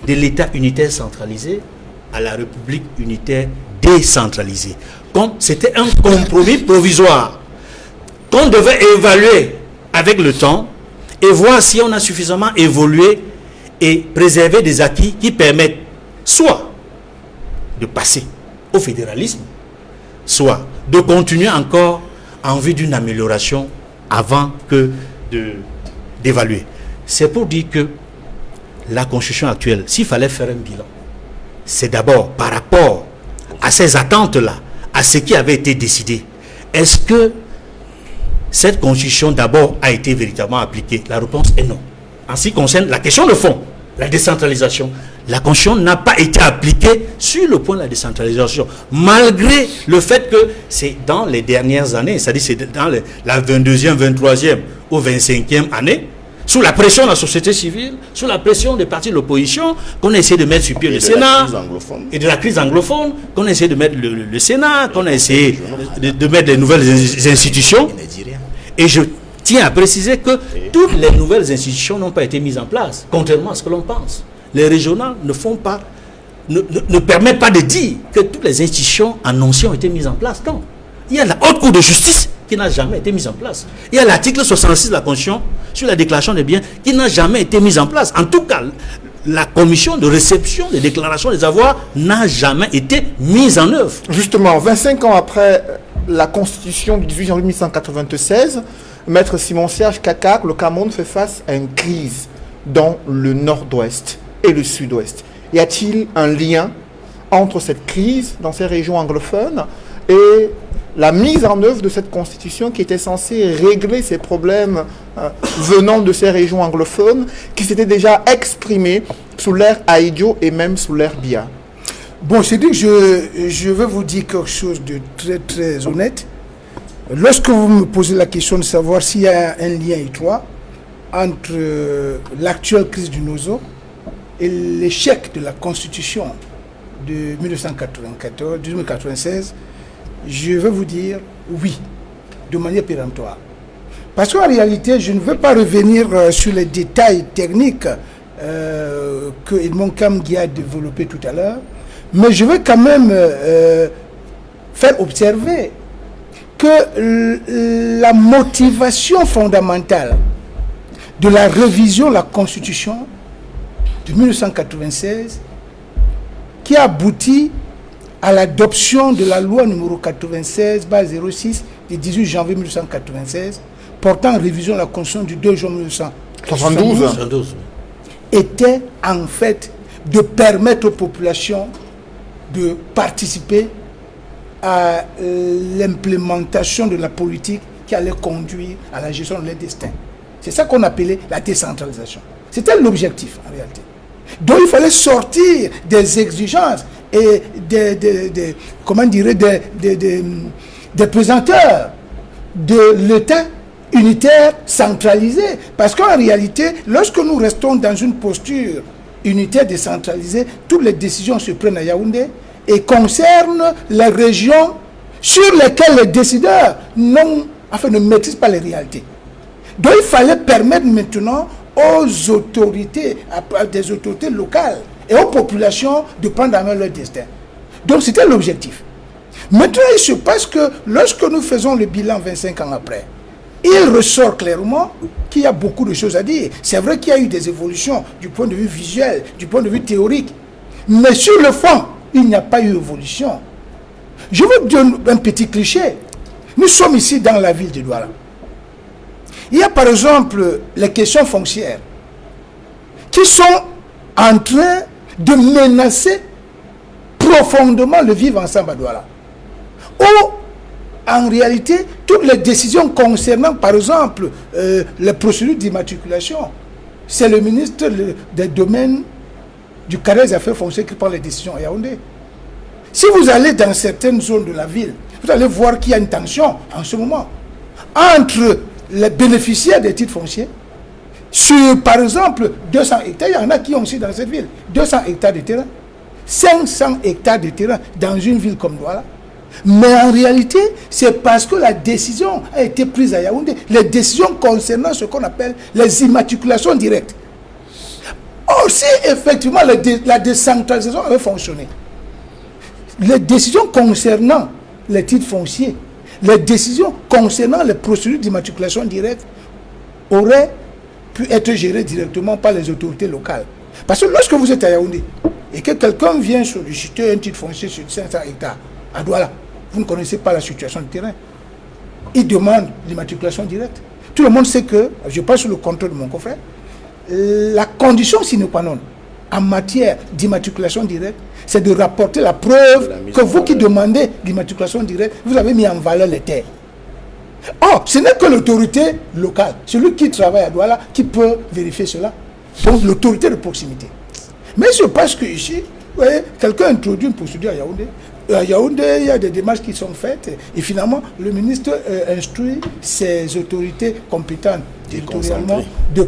de l'État unitaire centralisé à la République unitaire décentralisée. Comme c'était un compromis provisoire qu'on devait évaluer avec le temps et voir si on a suffisamment évolué et préservé des acquis qui permettent soit de passer au fédéralisme, soit de continuer encore en vue d'une amélioration avant que d'évaluer. C'est pour dire que la constitution actuelle, s'il fallait faire un bilan, c'est d'abord par rapport à ces attentes-là, à ce qui avait été décidé. Est-ce que cette constitution d'abord a été véritablement appliquée? La réponse est non. En ce qui concerne la question de fond, la décentralisation, la constitution n'a pas été appliquée sur le point de la décentralisation, malgré le fait que c'est dans les dernières années, c'est-à-dire c'est dans la 22e, 23e ou 25e année, sous la pression de la société civile, sous la pression des partis de l'opposition, qu'on a essayé de mettre sur pied le Sénat, et de la crise anglophone, qu'on a essayé de mettre le Sénat, qu'on a essayé de mettre les nouvelles institutions. Et je tiens à préciser que toutes les nouvelles institutions n'ont pas été mises en place, contrairement à ce que l'on pense. Les régionales ne permettent pas de dire que toutes les institutions annoncées ont été mises en place. Non. Il y a la haute cour de justice qui n'a jamais été mise en place. Il y a l'article 66 de la Constitution sur la déclaration des biens qui n'a jamais été mise en place. En tout cas, la commission de réception des déclarations des avoirs n'a jamais été mise en œuvre. Justement, 25 ans après la Constitution du 18 janvier 1896, Maître Simon-Serge Kakar, le Cameroun fait face à une crise dans le nord-ouest et le sud-ouest. Y a-t-il un lien entre cette crise dans ces régions anglophones et la mise en œuvre de cette constitution qui était censée régler ces problèmes venant de ces régions anglophones qui s'étaient déjà exprimés sous l'ère Ahidjo et même sous l'ère Biya? Bon, c'est dit que je vais vous dire quelque chose de très très honnête. Lorsque vous me posez la question de savoir s'il y a un lien étroit entre l'actuelle crise du Nozo et l'échec de la constitution de 1996, je vais vous dire oui, de manière péremptoire. Parce qu'en réalité, je ne veux pas revenir sur les détails techniques que Edmond Kamgi a développé tout à l'heure, mais je veux quand même faire observer que la motivation fondamentale de la révision de la Constitution de 1996 qui a abouti à l'adoption de la loi numéro 96/06 du 18 janvier 1996 portant révision de la Constitution du 2 juin 1972 était en fait de permettre aux populations de participer à l'implémentation de la politique qui allait conduire à la gestion de leur destin. C'est ça qu'on appelait la décentralisation. C'était l'objectif en réalité. Donc il fallait sortir des exigences et des pesanteurs de l'État unitaire centralisé. Parce qu'en réalité, lorsque nous restons dans une posture unitaire décentralisée, toutes les décisions se prennent à Yaoundé et concernent les régions sur lesquelles les décideurs ne maîtrisent pas les réalités. Donc il fallait permettre maintenant aux autorités, à des autorités locales et aux populations de prendre en main leur destin. Donc c'était l'objectif. Maintenant, il se passe que lorsque nous faisons le bilan 25 ans après, il ressort clairement qu'il y a beaucoup de choses à dire. C'est vrai qu'il y a eu des évolutions du point de vue visuel, du point de vue théorique. Mais sur le fond, il n'y a pas eu d'évolution. Je vous donne un petit cliché. Nous sommes ici dans la ville de Douala. Il y a par exemple les questions foncières qui sont en train de menacer profondément le vivre ensemble à Douala. Ou, en réalité, toutes les décisions concernant, par exemple, les procédures d'immatriculation, c'est le ministre des domaines du carré des affaires foncières qui prend les décisions à Yaoundé. Si vous allez dans certaines zones de la ville, vous allez voir qu'il y a une tension en ce moment entre les bénéficiaires des titres fonciers sur, par exemple, 200 hectares. Il y en a qui ont aussi dans cette ville 200 hectares de terrain, 500 hectares de terrain dans une ville comme Douala. Mais en réalité, c'est parce que la décision a été prise à Yaoundé. Les décisions concernant ce qu'on appelle les immatriculations directes. Or, si effectivement la décentralisation avait fonctionné, les décisions concernant les titres fonciers, les décisions concernant les procédures d'immatriculation directe auraient pu être gérées directement par les autorités locales. Parce que lorsque vous êtes à Yaoundé et que quelqu'un vient solliciter un titre foncier sur 500 hectares à Douala, vous ne connaissez pas la situation du terrain. Il demande l'immatriculation directe. Tout le monde sait que, je passe sous le contrôle de mon confrère, la condition sine qua non en matière d'immatriculation directe, c'est de rapporter la preuve que vous qui demandez l'immatriculation directe, vous avez mis en valeur les terres. Or, ce n'est que l'autorité locale, celui qui travaille à Douala, qui peut vérifier cela. Donc, l'autorité de proximité. Mais il se passe qu'ici, vous voyez, quelqu'un introduit une procédure à Yaoundé. À Yaoundé, il y a des démarches qui sont faites et finalement, le ministre instruit ses autorités compétentes territorialement de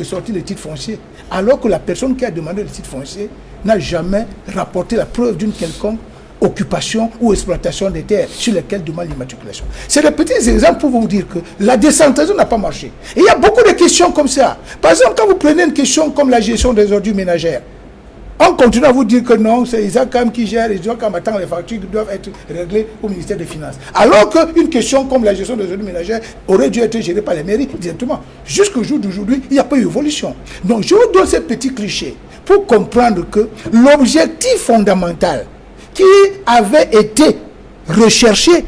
sortir les titres fonciers. Alors que la personne qui a demandé le titre foncier n'a jamais rapporté la preuve d'une quelconque occupation ou exploitation des terres sur lesquelles demande l'immatriculation. C'est des petits exemples pour vous dire que la décentralisation n'a pas marché. Et il y a beaucoup de questions comme ça. Par exemple, quand vous prenez une question comme la gestion des ordures ménagères, on continue à vous dire que non, c'est Isaac Kam qui gère, et quand attend les factures qui doivent être réglées au ministère des Finances. Alors qu'une question comme la gestion des ordures ménagères aurait dû être gérée par les mairies directement. Jusqu'au jour d'aujourd'hui, il n'y a pas eu d'évolution. Donc je vous donne ces petits clichés pour comprendre que l'objectif fondamental qui avait été recherché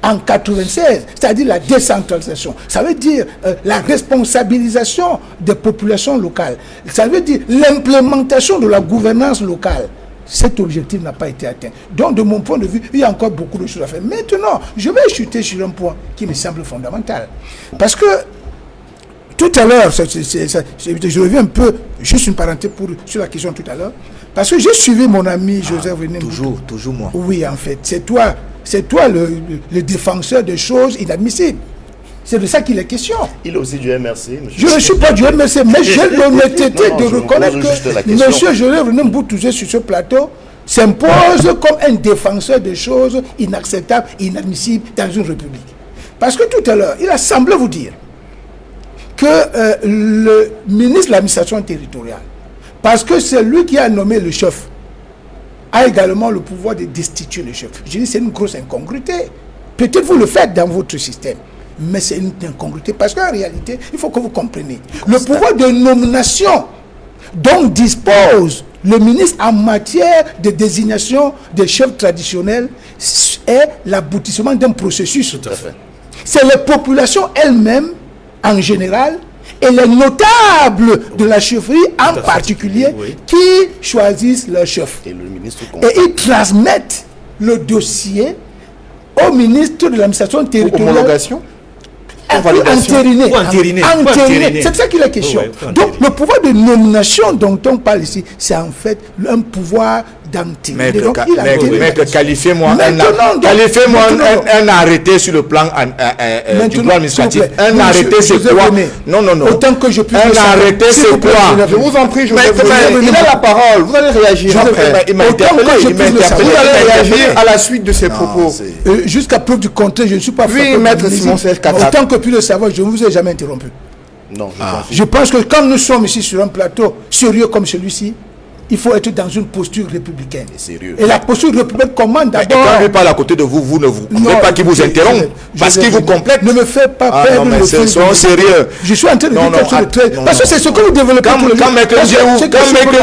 en 1996, c'est-à-dire la décentralisation, ça veut dire la responsabilisation des populations locales, ça veut dire l'implémentation de la gouvernance locale. Cet objectif n'a pas été atteint. Donc, de mon point de vue, il y a encore beaucoup de choses à faire. Maintenant, je vais chuter sur un point qui me semble fondamental. Parce que, tout à l'heure, je reviens un peu, juste une parenthèse sur la question tout à l'heure, parce que j'ai suivi mon ami Joseph René. Toujours moi. Oui, en fait, c'est toi le défenseur de choses inadmissibles. C'est de ça qu'il est question. Il est aussi du MRC. Je ne suis pas du MRC, mais j'ai l'honnêteté de reconnaître que M. Joseph René Mboutouzé sur ce plateau s'impose comme un défenseur de choses inacceptables, inadmissibles dans une république. Parce que tout à l'heure, il a semblé vous dire que le ministre de l'administration territoriale, parce que c'est lui qui a nommé le chef, a également le pouvoir de destituer le chef. Je dis c'est une grosse incongruité. Peut-être vous le faites dans votre système, mais c'est une incongruité parce qu'en réalité, il faut que vous compreniez. Le pouvoir de nomination dont dispose le ministre en matière de désignation des chefs traditionnels est l'aboutissement d'un processus. Tout à fait. C'est les populations elles-mêmes, en général, et les notables de la chefferie en particulier, qui choisissent leur chef. Et le ministre et ils transmettent le dossier au ministre de l'administration territoriale. Homologation. Entériner. C'est de ça qu'il est question. Oui, donc le pouvoir de nomination dont on parle ici, c'est en fait un pouvoir d'entériner. Maître, qualifiez-moi un arrêté sur le plan du droit administratif. Un arrêté, c'est quoi? Non. Autant que je puisse. Un arrêté, c'est quoi? Je vous en prie, il a la parole. Vous allez réagir après. Il m'a interpellé. Vous allez réagir à la suite de ses propos. Jusqu'à preuve du contraire, je ne suis pas Oui, maître Simon Serge Kata. Autant que puis le savoir, je ne vous ai jamais interrompu. Non, Je pense que quand nous sommes ici sur un plateau sérieux comme celui-ci, il faut être dans une posture républicaine. Sérieux. Et la posture républicaine commande d'abord. Quand il parle à côté de vous, vous ne voulez pas qu'il vous interrompe parce qu'il vous complète. Ne me faites pas perdre le fil. Sérieux. Je suis en train de dire quelque chose de très. Parce que c'est ce que vous développez. Quand Maître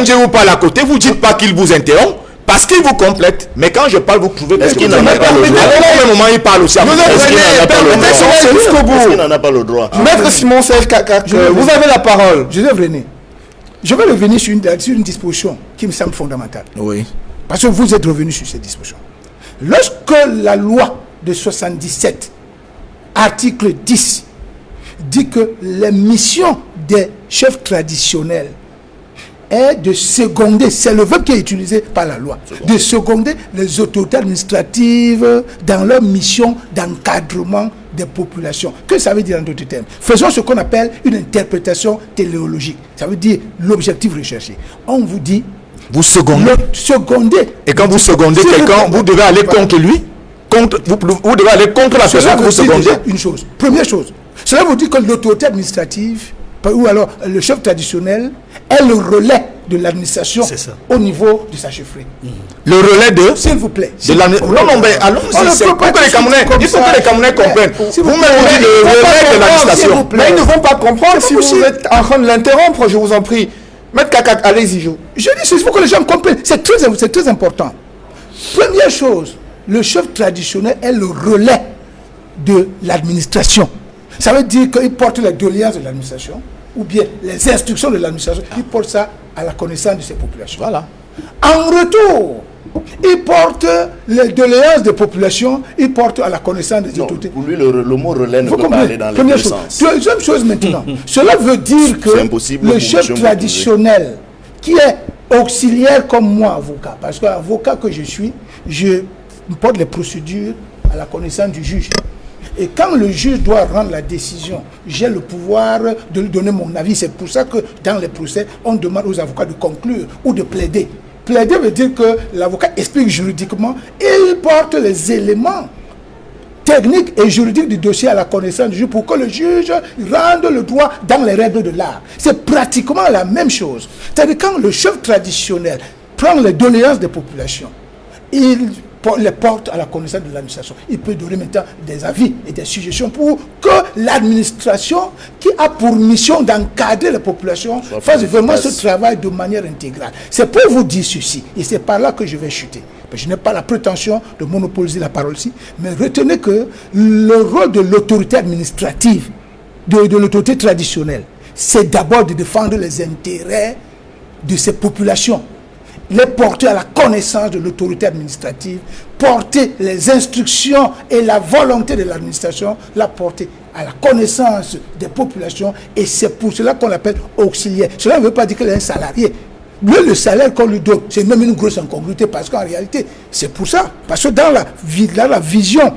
Ndjéou parle à côté, vous dites pas qu'il vous interrompt. Parce qu'il vous complète, mais quand je parle, vous trouvez Est-ce qu'il n'en a pas le droit? À un moment, il parle aussi à vous. Est-ce qu'il n'en a pas le droit? Maître Simon Serge Kaka, vous avez la parole. Je vais revenir sur une disposition qui me semble fondamentale. Oui. Parce que vous êtes revenu sur cette disposition. Lorsque la loi de 77, article 10, dit que les missions des chefs traditionnels est de seconder, c'est le verbe qui est utilisé par la loi, de seconder les autorités administratives dans leur mission d'encadrement des populations. Que ça veut dire en d'autres termes? Faisons ce qu'on appelle une interprétation téléologique. Ça veut dire l'objectif recherché. On vous dit... Vous secondez. Seconder. Et quand vous secondez quelqu'un, vous devez aller contre lui. Vous devez aller contre la personne que vous secondez. Une chose. Première chose. Cela vous dit que l'autorité administrative ou alors le chef traditionnel est le relais de l'administration au niveau de sa chefferie. Le relais de... S'il vous plaît. Non, mais allons-y. Il faut que les Camerounais comprennent. Vous-même, vous dites le relais de l'administration. Mais ils ne vont pas comprendre si vous êtes en train de l'interrompre, je vous en prie. Maître Kaka, allez-y, je dis, il faut que les gens comprennent. C'est très important. Première chose, le chef traditionnel est le relais de l'administration. Ça veut dire qu'il porte les doléances de l'administration ou bien les instructions de l'administration. Il porte ça à la connaissance de ces populations. Voilà. En retour, il porte les doléances des populations, il porte à la connaissance des autorités. Pour lui, le mot relais ne peut pas aller dans les deux sens. Deuxième chose maintenant, cela veut dire que le chef traditionnel, qui est auxiliaire comme moi, avocat, parce qu'avocat que je suis, je porte les procédures à la connaissance du juge. Et quand le juge doit rendre la décision, j'ai le pouvoir de lui donner mon avis. C'est pour ça que dans les procès, on demande aux avocats de conclure ou de plaider. Plaider veut dire que l'avocat explique juridiquement, il porte les éléments techniques et juridiques du dossier à la connaissance du juge pour que le juge rende le droit dans les règles de l'art. C'est pratiquement la même chose. C'est-à-dire quand le chef traditionnel prend les doléances des populations, il les porte à la connaissance de l'administration. Il peut donner maintenant des avis et des suggestions pour que l'administration, qui a pour mission d'encadrer la population, fasse vraiment ce travail de manière intégrale. C'est pour vous dire ceci, et c'est par là que je vais chuter. Je n'ai pas la prétention de monopoliser la parole ici, mais retenez que le rôle de l'autorité administrative, de l'autorité traditionnelle, c'est d'abord de défendre les intérêts de ces populations, les porter à la connaissance de l'autorité administrative, porter les instructions et la volonté de l'administration, la porter à la connaissance des populations, et c'est pour cela qu'on l'appelle auxiliaire. Cela ne veut pas dire qu'il est un salarié. Le salaire qu'on lui donne, c'est même une grosse incongruité, parce qu'en réalité, c'est pour ça. Parce que dans la vision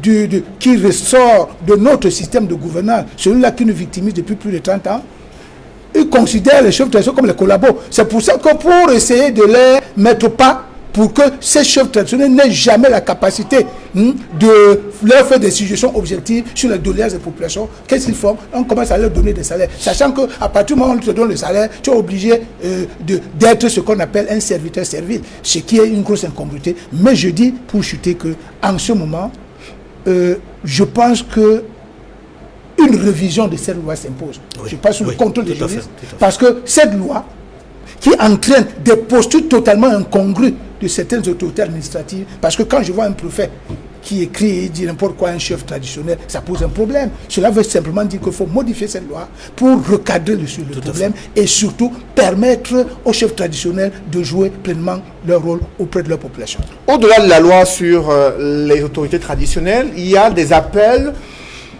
qui ressort de notre système de gouvernance, celui-là qui nous victimise depuis plus de 30 ans, ils considèrent les chefs traditionnels comme les collabos. C'est pour ça que pour essayer de les mettre pas, pour que ces chefs traditionnels n'aient jamais la capacité de leur faire des suggestions objectives sur les doléances des populations, qu'est-ce qu'ils font? On commence à leur donner des salaires. Sachant qu'à partir du moment où on te donne le salaire, tu es obligé d'être ce qu'on appelle un serviteur servile, ce qui est une grosse incongruité. Mais je dis, pour chuter, qu'en ce moment, je pense que une révision de cette loi s'impose. Oui, je passe sous le contrôle des juristes. Parce que cette loi, qui entraîne des postures totalement incongrues de certaines autorités administratives, parce que quand je vois un préfet qui écrit et dit n'importe quoi à un chef traditionnel, ça pose un problème. Cela veut simplement dire qu'il faut modifier cette loi pour recadrer le problème et surtout permettre aux chefs traditionnels de jouer pleinement leur rôle auprès de leur population. Au-delà de la loi sur les autorités traditionnelles, il y a des appels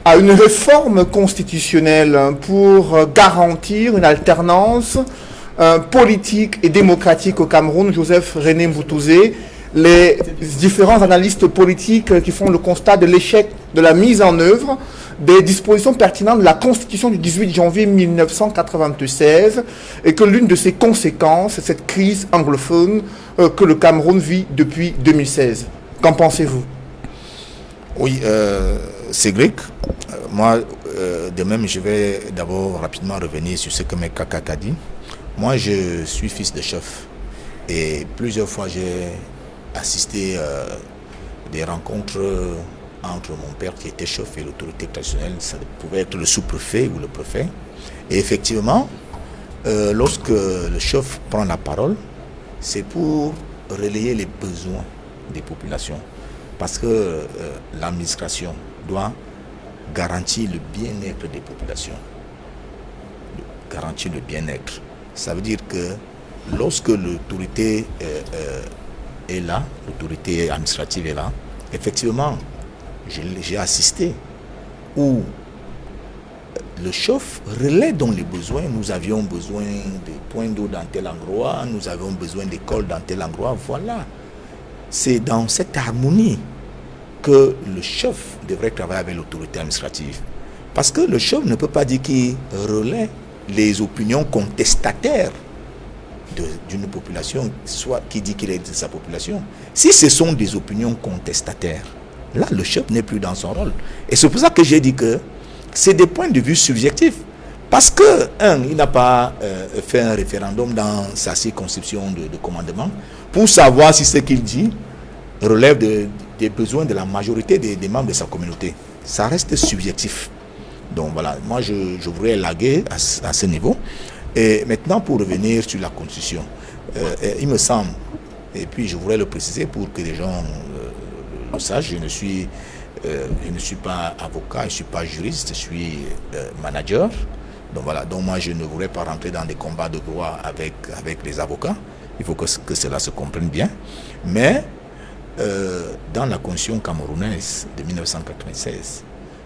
à une réforme constitutionnelle pour garantir une alternance politique et démocratique au Cameroun. Joseph René Mboutouzé, les différents analystes politiques qui font le constat de l'échec de la mise en œuvre des dispositions pertinentes de la Constitution du 18 janvier 1996 et que l'une de ses conséquences est cette crise anglophone que le Cameroun vit depuis 2016. Qu'en pensez-vous? Oui, c'est grec. Moi, de même, je vais d'abord rapidement revenir sur ce que Mekaka a dit. Moi, je suis fils de chef et plusieurs fois j'ai assisté des rencontres entre mon père qui était chef et l'autorité traditionnelle. Ça pouvait être le sous-préfet ou le préfet. Et effectivement, lorsque le chef prend la parole, c'est pour relayer les besoins des populations. Parce que l'administration doit garantir le bien-être des populations. Garantir le bien-être. Ça veut dire que lorsque l'autorité est là, l'autorité administrative est là, effectivement, j'ai assisté où le chef relaie dans les besoins. Nous avions besoin de points d'eau dans tel endroit, nous avons besoin d'écoles dans tel endroit. Voilà. C'est dans cette harmonie que le chef devrait travailler avec l'autorité administrative. Parce que le chef ne peut pas dire qu'il relaie les opinions contestataires d'une population, soit qui dit qu'il est de sa population. Si ce sont des opinions contestataires, là, le chef n'est plus dans son rôle. Et c'est pour ça que j'ai dit que c'est des points de vue subjectifs. Parce que, il n'a pas fait un référendum dans sa circonscription de commandement pour savoir si ce qu'il dit relève des besoins de la majorité des membres de sa communauté. Ça reste subjectif. Donc voilà, moi je voudrais élaguer à ce niveau. Et maintenant, pour revenir sur la Constitution, il me semble, et puis je voudrais le préciser pour que les gens le sachent, je ne suis pas avocat, je ne suis pas juriste, je suis manager. Donc voilà, donc moi je ne voudrais pas rentrer dans des combats de droit avec les avocats. Il faut que cela se comprenne bien. Mais dans la Constitution camerounaise de 1996,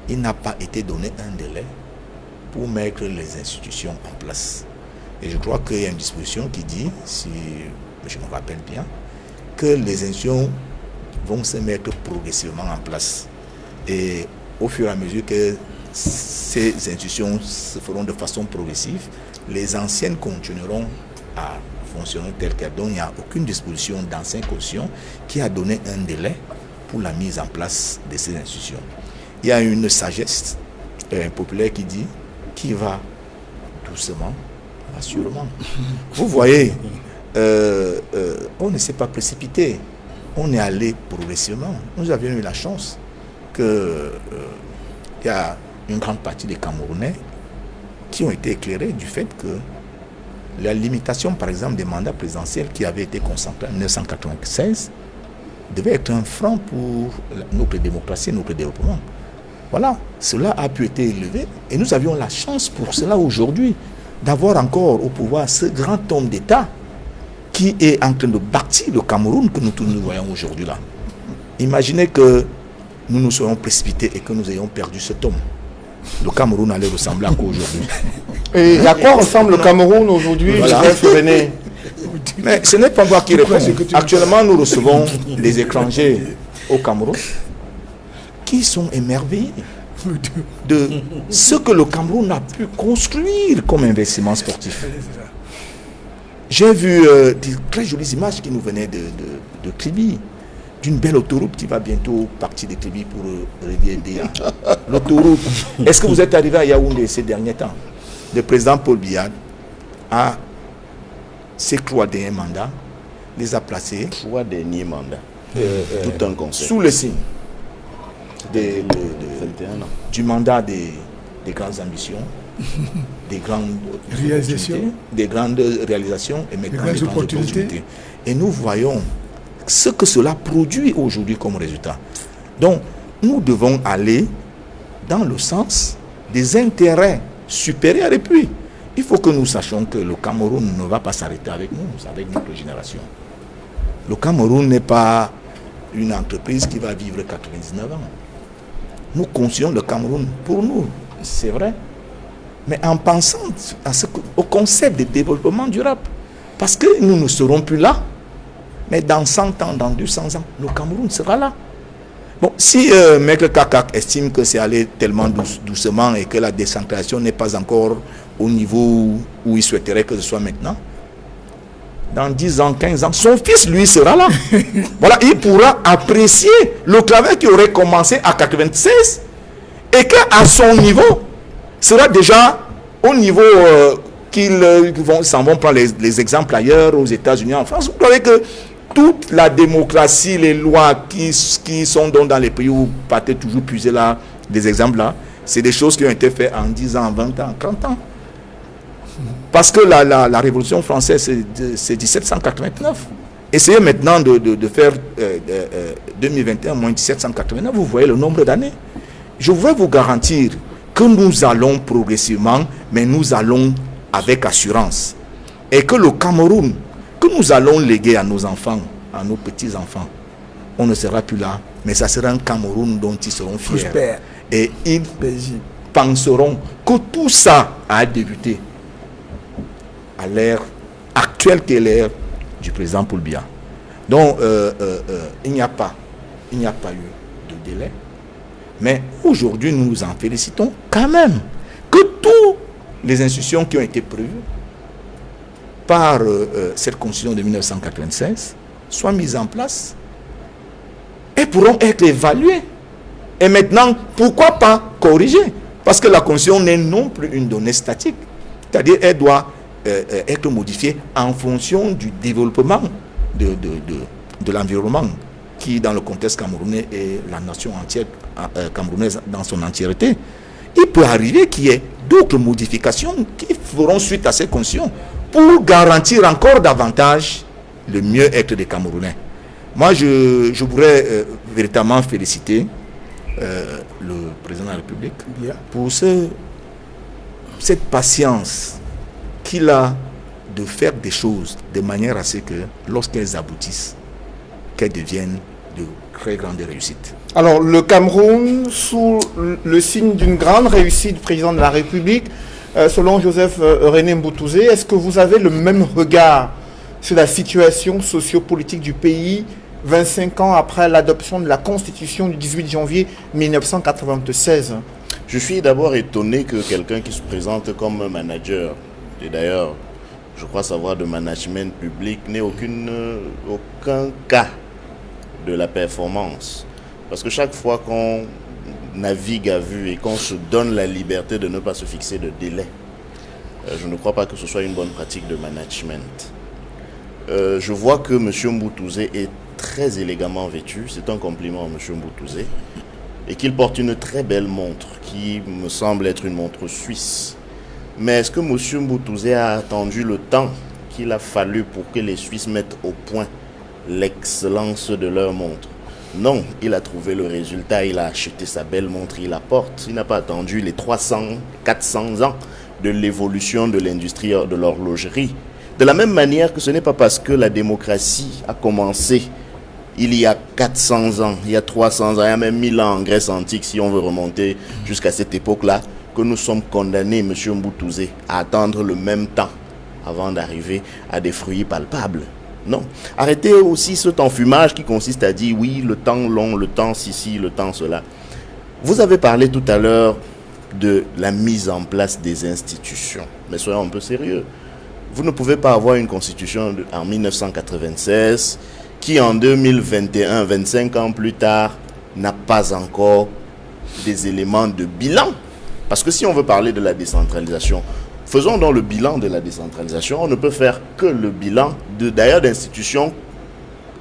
il n'a pas été donné un délai pour mettre les institutions en place. Et je crois qu'il y a une disposition qui dit, si je me rappelle bien, que les institutions vont se mettre progressivement en place. Et au fur et à mesure que ces institutions se feront de façon progressive, les anciennes continueront à fonctionner telles quelles. Donc il n'y a aucune disposition d'ancienne constitution qui a donné un délai pour la mise en place de ces institutions. Il y a une sagesse populaire qui dit qui va doucement, va sûrement. Vous voyez, on ne s'est pas précipité, on est allé progressivement. Nous avions eu la chance qu'il y a une grande partie des Camerounais qui ont été éclairés du fait que la limitation, par exemple, des mandats présidentiels qui avaient été concentrés en 1996 devait être un frein pour notre démocratie et notre développement. Voilà, cela a pu être élevé et nous avions la chance pour cela aujourd'hui d'avoir encore au pouvoir ce grand homme d'État qui est en train de bâtir le Cameroun que nous tous nous voyons aujourd'hui là. Imaginez que nous nous soyons précipités et que nous ayons perdu cet homme. Le Cameroun allait ressembler à quoi aujourd'hui? Et à quoi ressemble le Cameroun aujourd'hui? Voilà. Mais ce n'est pas moi qui réponds. Actuellement, nous recevons des étrangers au Cameroun qui sont émerveillés de ce que le Cameroun a pu construire comme investissement sportif. J'ai vu des très jolies images qui nous venaient de Kribi, d'une belle autoroute qui va bientôt partir de Kribi pour relier l'autoroute. Est-ce que vous êtes arrivé à Yaoundé ces derniers temps? Le président Paul Biya a ses 3 derniers mandats, les a placés 3 derniers mandats, tout un conseil. Sous le signe 21 ans. du mandat des grandes ambitions, des grandes réalisations et maintenant des grandes opportunités. Et nous voyons ce que cela produit aujourd'hui comme résultat. Donc, nous devons aller dans le sens des intérêts supérieurs. Et puis, il faut que nous sachions que le Cameroun ne va pas s'arrêter avec nous, avec notre génération. Le Cameroun n'est pas une entreprise qui va vivre 99 ans. nous construisons le Cameroun pour nous, c'est vrai, mais en pensant au concept de développement durable. Parce que nous ne serons plus là, mais dans 100 ans, dans 200 ans, le Cameroun sera là. Bon, si Maître Kakak estime que c'est allé tellement doucement et que la décentralisation n'est pas encore au niveau où il souhaiterait que ce soit maintenant, dans 10 ans, 15 ans, son fils, lui, sera là. Voilà, il pourra apprécier le travail qui aurait commencé à 96 et qu'à son niveau, sera déjà au niveau qu'ils s'en vont prendre les exemples ailleurs, aux États-Unis, en France. Vous savez que toute la démocratie, les lois qui sont dans les pays où vous partez toujours puiser là, des exemples là, c'est des choses qui ont été faites en 10 ans, 20 ans, 30 ans. Parce que la Révolution française, c'est 1789. Essayez maintenant de faire 2021 moins 1789, vous voyez le nombre d'années. Je vais vous garantir que nous allons progressivement, mais nous allons avec assurance. Et que le Cameroun, que nous allons léguer à nos enfants, à nos petits-enfants, on ne sera plus là, mais ça sera un Cameroun dont ils seront fiers. Prospère. Et ils penseront que tout ça a débuté à l'ère actuelle qui est l'ère du président Paul Biya. Donc, il n'y a pas eu de délai. Mais aujourd'hui, nous nous en félicitons quand même que toutes les institutions qui ont été prévues par cette constitution de 1996 soient mises en place et pourront être évaluées. Et maintenant, pourquoi pas corriger? Parce que la constitution n'est non plus une donnée statique. C'est-à-dire qu'elle doit être modifiée en fonction du développement de l'environnement qui, dans le contexte camerounais, est la nation entière camerounaise dans son entièreté. Il peut arriver qu'il y ait d'autres modifications qui feront suite à ces conditions pour garantir encore davantage le mieux-être des Camerounais. Moi, je voudrais véritablement féliciter le président de la République pour cette patience qu'il a de faire des choses de manière à ce que lorsqu'elles aboutissent, qu'elles deviennent de très grandes réussites. Alors, le Cameroun, sous le signe d'une grande réussite du président de la République, selon Joseph René Mboutouzé, est-ce que vous avez le même regard sur la situation sociopolitique du pays 25 ans après l'adoption de la Constitution du 18 janvier 1996? Je suis d'abord étonné que quelqu'un qui se présente comme un manager, et d'ailleurs, je crois savoir de management public, n'ait aucun cas de la performance. Parce que chaque fois qu'on navigue à vue et qu'on se donne la liberté de ne pas se fixer de délai, je ne crois pas que ce soit une bonne pratique de management. Je vois que M. Mboutouzé est très élégamment vêtu, c'est un compliment à M. Mboutouzé, et qu'il porte une très belle montre qui me semble être une montre suisse. Mais est-ce que M. Mboutouzé a attendu le temps qu'il a fallu pour que les Suisses mettent au point l'excellence de leur montre? Non, il a trouvé le résultat, il a acheté sa belle montre, il la porte. Il n'a pas attendu les 300, 400 ans de l'évolution de l'industrie de l'horlogerie. De la même manière que ce n'est pas parce que la démocratie a commencé il y a 400 ans, il y a 300 ans, il y a même 1000 ans en Grèce antique, si on veut remonter jusqu'à cette époque-là, que nous sommes condamnés, M. Mboutouzé, à attendre le même temps avant d'arriver à des fruits palpables. Non. Arrêtez aussi cet enfumage qui consiste à dire oui, le temps long, le temps ceci, le temps cela. Vous avez parlé tout à l'heure de la mise en place des institutions. Mais soyons un peu sérieux. Vous ne pouvez pas avoir une constitution en 1996 qui en 2021, 25 ans plus tard, n'a pas encore des éléments de bilan. Parce que si on veut parler de la décentralisation, faisons donc le bilan de la décentralisation. On ne peut faire que le bilan d'ailleurs d'institutions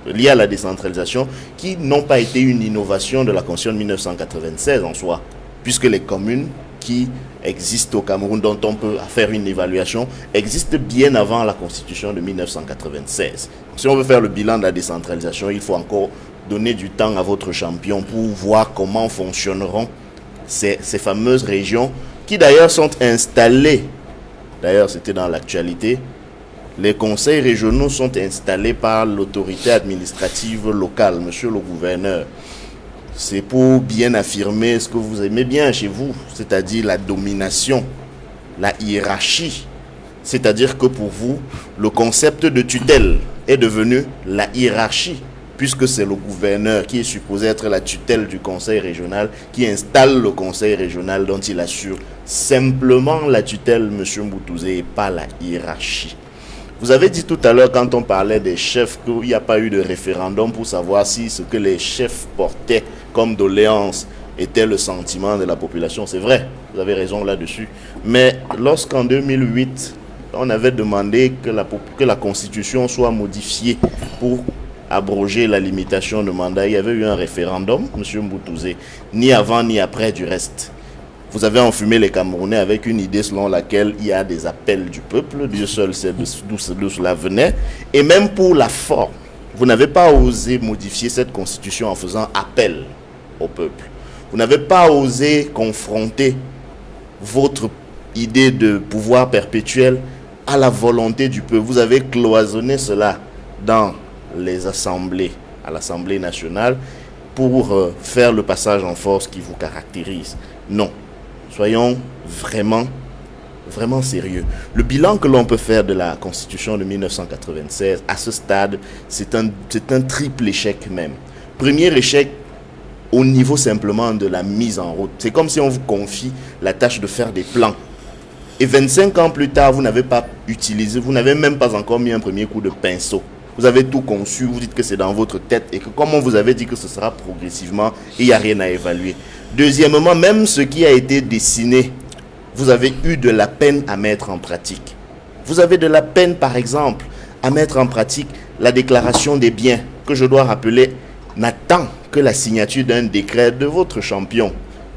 liées à la décentralisation qui n'ont pas été une innovation de la Constitution de 1996 en soi, puisque les communes qui existent au Cameroun, dont on peut faire une évaluation, existent bien avant la Constitution de 1996. Si on veut faire le bilan de la décentralisation, il faut encore donner du temps à votre champion pour voir comment fonctionneront ces fameuses régions qui d'ailleurs sont installées. D'ailleurs, c'était dans l'actualité. Les conseils régionaux sont installés par l'autorité administrative locale, monsieur le gouverneur. c'est pour bien affirmer ce que vous aimez bien chez vous, c'est-à-dire la domination, la hiérarchie. C'est-à-dire que pour vous, le concept de tutelle est devenu la hiérarchie, puisque c'est le gouverneur qui est supposé être la tutelle du conseil régional, qui installe le conseil régional dont il assure simplement la tutelle, M. Mboutouzé, et pas la hiérarchie. Vous avez dit tout à l'heure, quand on parlait des chefs, qu'il n'y a pas eu de référendum pour savoir si ce que les chefs portaient comme doléance était le sentiment de la population. C'est vrai, vous avez raison là-dessus. Mais lorsqu'en 2008, on avait demandé que la Constitution soit modifiée pour abroger la limitation de mandat, il y avait eu un référendum, M. Mboutouzé, ni avant ni après du reste. Vous avez enfumé les Camerounais avec une idée selon laquelle il y a des appels du peuple, Dieu seul sait d'où cela venait, et même pour la forme, vous n'avez pas osé modifier cette constitution en faisant appel au peuple. Vous n'avez pas osé confronter votre idée de pouvoir perpétuel à la volonté du peuple. Vous avez cloisonné cela dans les assemblées, à l'Assemblée nationale, pour faire le passage en force qui vous caractérise. Non. Soyons vraiment sérieux. Le bilan que l'on peut faire de la Constitution de 1996, à ce stade, c'est un triple échec même. Premier échec au niveau simplement de la mise en route. C'est comme si on vous confie la tâche de faire des plans. Et 25 ans plus tard, vous n'avez pas utilisé, vous n'avez même pas encore mis un premier coup de pinceau. Vous avez tout conçu, vous dites que c'est dans votre tête et que comme on vous avait dit que ce sera progressivement, il n'y a rien à évaluer. Deuxièmement, même ce qui a été dessiné, vous avez eu de la peine à mettre en pratique. Vous avez de la peine, par exemple, à mettre en pratique la déclaration des biens, que je dois rappeler, n'attend que la signature d'un décret de votre champion.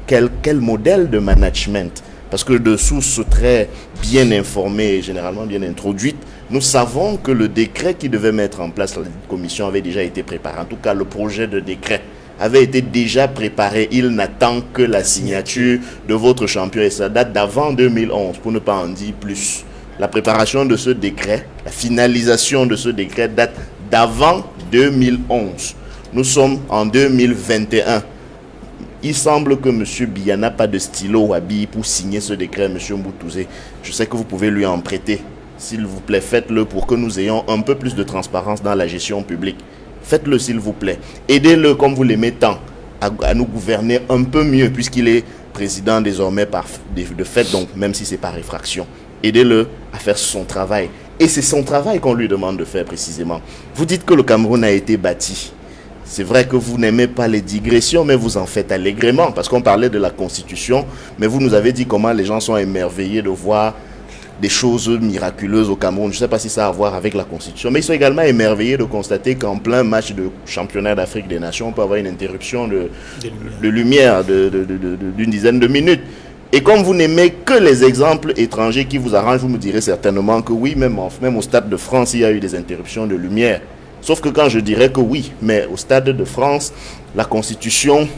Quel modèle de management? Parce que de sources très bien informées et généralement bien introduites, nous savons que le décret qui devait mettre en place la commission avait déjà été préparé. En tout cas, le projet de décret avait été déjà préparé. Il n'attend que la signature de votre champion et ça date d'avant 2011, pour ne pas en dire plus. La préparation de ce décret, la finalisation de ce décret date d'avant 2011. Nous sommes en 2021. Il semble que M. Biya n'a pas de stylo ou habit pour signer ce décret, M. Mboutouzé. Je sais que vous pouvez lui en prêter. S'il vous plaît, faites-le pour que nous ayons un peu plus de transparence dans la gestion publique. Faites-le s'il vous plaît. Aidez-le comme vous l'aimez tant à nous gouverner un peu mieux puisqu'il est président désormais de fait, donc même si c'est par réfraction. Aidez-le à faire son travail. Et c'est son travail qu'on lui demande de faire précisément. Vous dites que le Cameroun a été bâti. C'est vrai que vous n'aimez pas les digressions, mais vous en faites allègrement, parce qu'on parlait de la Constitution, mais vous nous avez dit comment les gens sont émerveillés de voir des choses miraculeuses au Cameroun. Je ne sais pas si ça a à voir avec la Constitution, mais ils sont également émerveillés de constater qu'en plein match de championnat d'Afrique des Nations, on peut avoir une interruption de lumière d'une dizaine de minutes. Et comme vous n'aimez que les exemples étrangers qui vous arrangent, vous me direz certainement que oui, même au Stade de France, il y a eu des interruptions de lumière. Sauf que quand je dirais que oui, mais au Stade de France, la Constitution,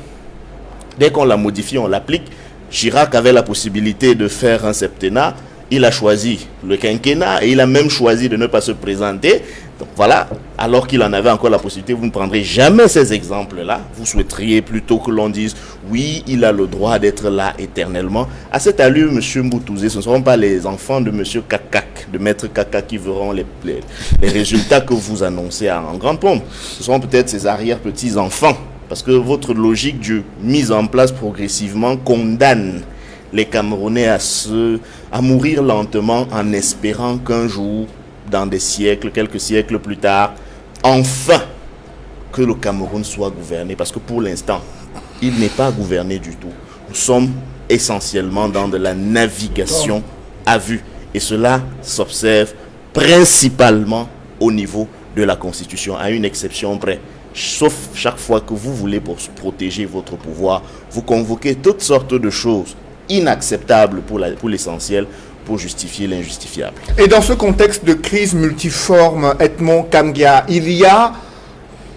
dès qu'on la modifie, on l'applique. Chirac avait la possibilité de faire un septennat. Il a choisi le quinquennat et il a même choisi de ne pas se présenter. Donc voilà, alors qu'il en avait encore la possibilité, vous ne prendrez jamais ces exemples-là. Vous souhaiteriez plutôt que l'on dise oui, il a le droit d'être là éternellement. À cette allure, M. Mboutouzé, ce ne seront pas les enfants de M. Kakak, de Maître Kakak qui verront les résultats que vous annoncez en grande pompe. Ce seront peut-être ses arrière-petits-enfants. Parce que votre logique de mise en place progressivement condamne les Camerounais à mourir lentement en espérant qu'un jour, dans des siècles, quelques siècles plus tard, enfin, que le Cameroun soit gouverné. Parce que pour l'instant, il n'est pas gouverné du tout. Nous sommes essentiellement dans de la navigation à vue. Et cela s'observe principalement au niveau de la Constitution, à une exception près. Sauf chaque fois que vous voulez protéger votre pouvoir, vous convoquez toutes sortes de choses inacceptables pour l'essentiel, pour justifier l'injustifiable. Et dans ce contexte de crise multiforme, Edmond Kamgia, il y a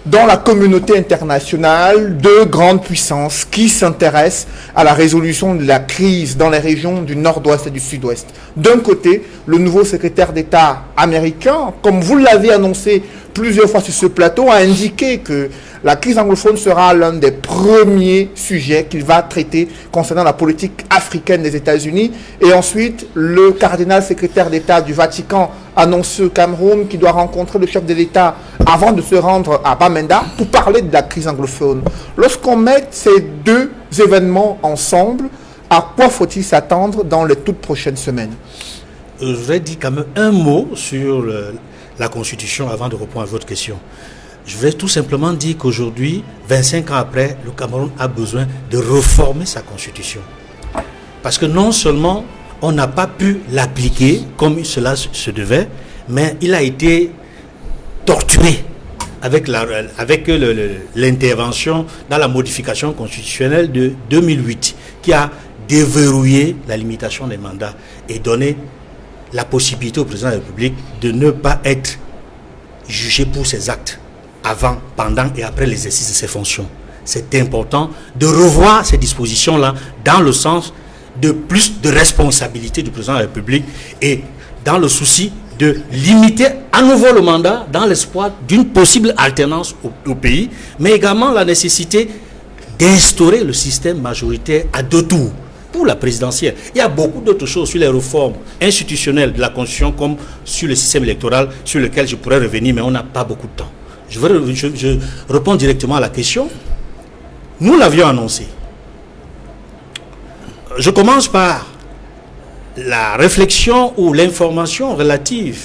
dans la communauté internationale deux grandes puissances qui s'intéressent à la résolution de la crise dans les régions du nord-ouest et du sud-ouest. D'un côté, le nouveau secrétaire d'État américain, comme vous l'avez annoncé plusieurs fois sur ce plateau, a indiqué que la crise anglophone sera l'un des premiers sujets qu'il va traiter concernant la politique africaine des États-Unis. Et ensuite, le cardinal secrétaire d'État du Vatican annonce au Cameroun qu'il doit rencontrer le chef de l'État avant de se rendre à Bamenda pour parler de la crise anglophone. Lorsqu'on met ces deux événements ensemble, à quoi faut-il s'attendre dans les toutes prochaines semaines? Je voudrais dire quand même un mot sur la Constitution avant de répondre à votre question. Je voudrais tout simplement dire qu'aujourd'hui, 25 ans après, le Cameroun a besoin de réformer sa Constitution. Parce que non seulement on n'a pas pu l'appliquer comme cela se devait, mais il a été torturé avec l'intervention dans la modification constitutionnelle de 2008 qui a déverrouillé la limitation des mandats et donné la possibilité au président de la République de ne pas être jugé pour ses actes avant, pendant et après l'exercice de ses fonctions. C'est important de revoir ces dispositions-là dans le sens de plus de responsabilité du président de la République et dans le souci de limiter à nouveau le mandat dans l'espoir d'une possible alternance au pays, mais également la nécessité d'instaurer le système majoritaire à deux tours pour la présidentielle. Il y a beaucoup d'autres choses sur les réformes institutionnelles de la Constitution comme sur le système électoral sur lequel je pourrais revenir, mais on n'a pas beaucoup de temps. Je réponds directement à la question. Nous l'avions annoncé. Je commence par la réflexion ou l'information relative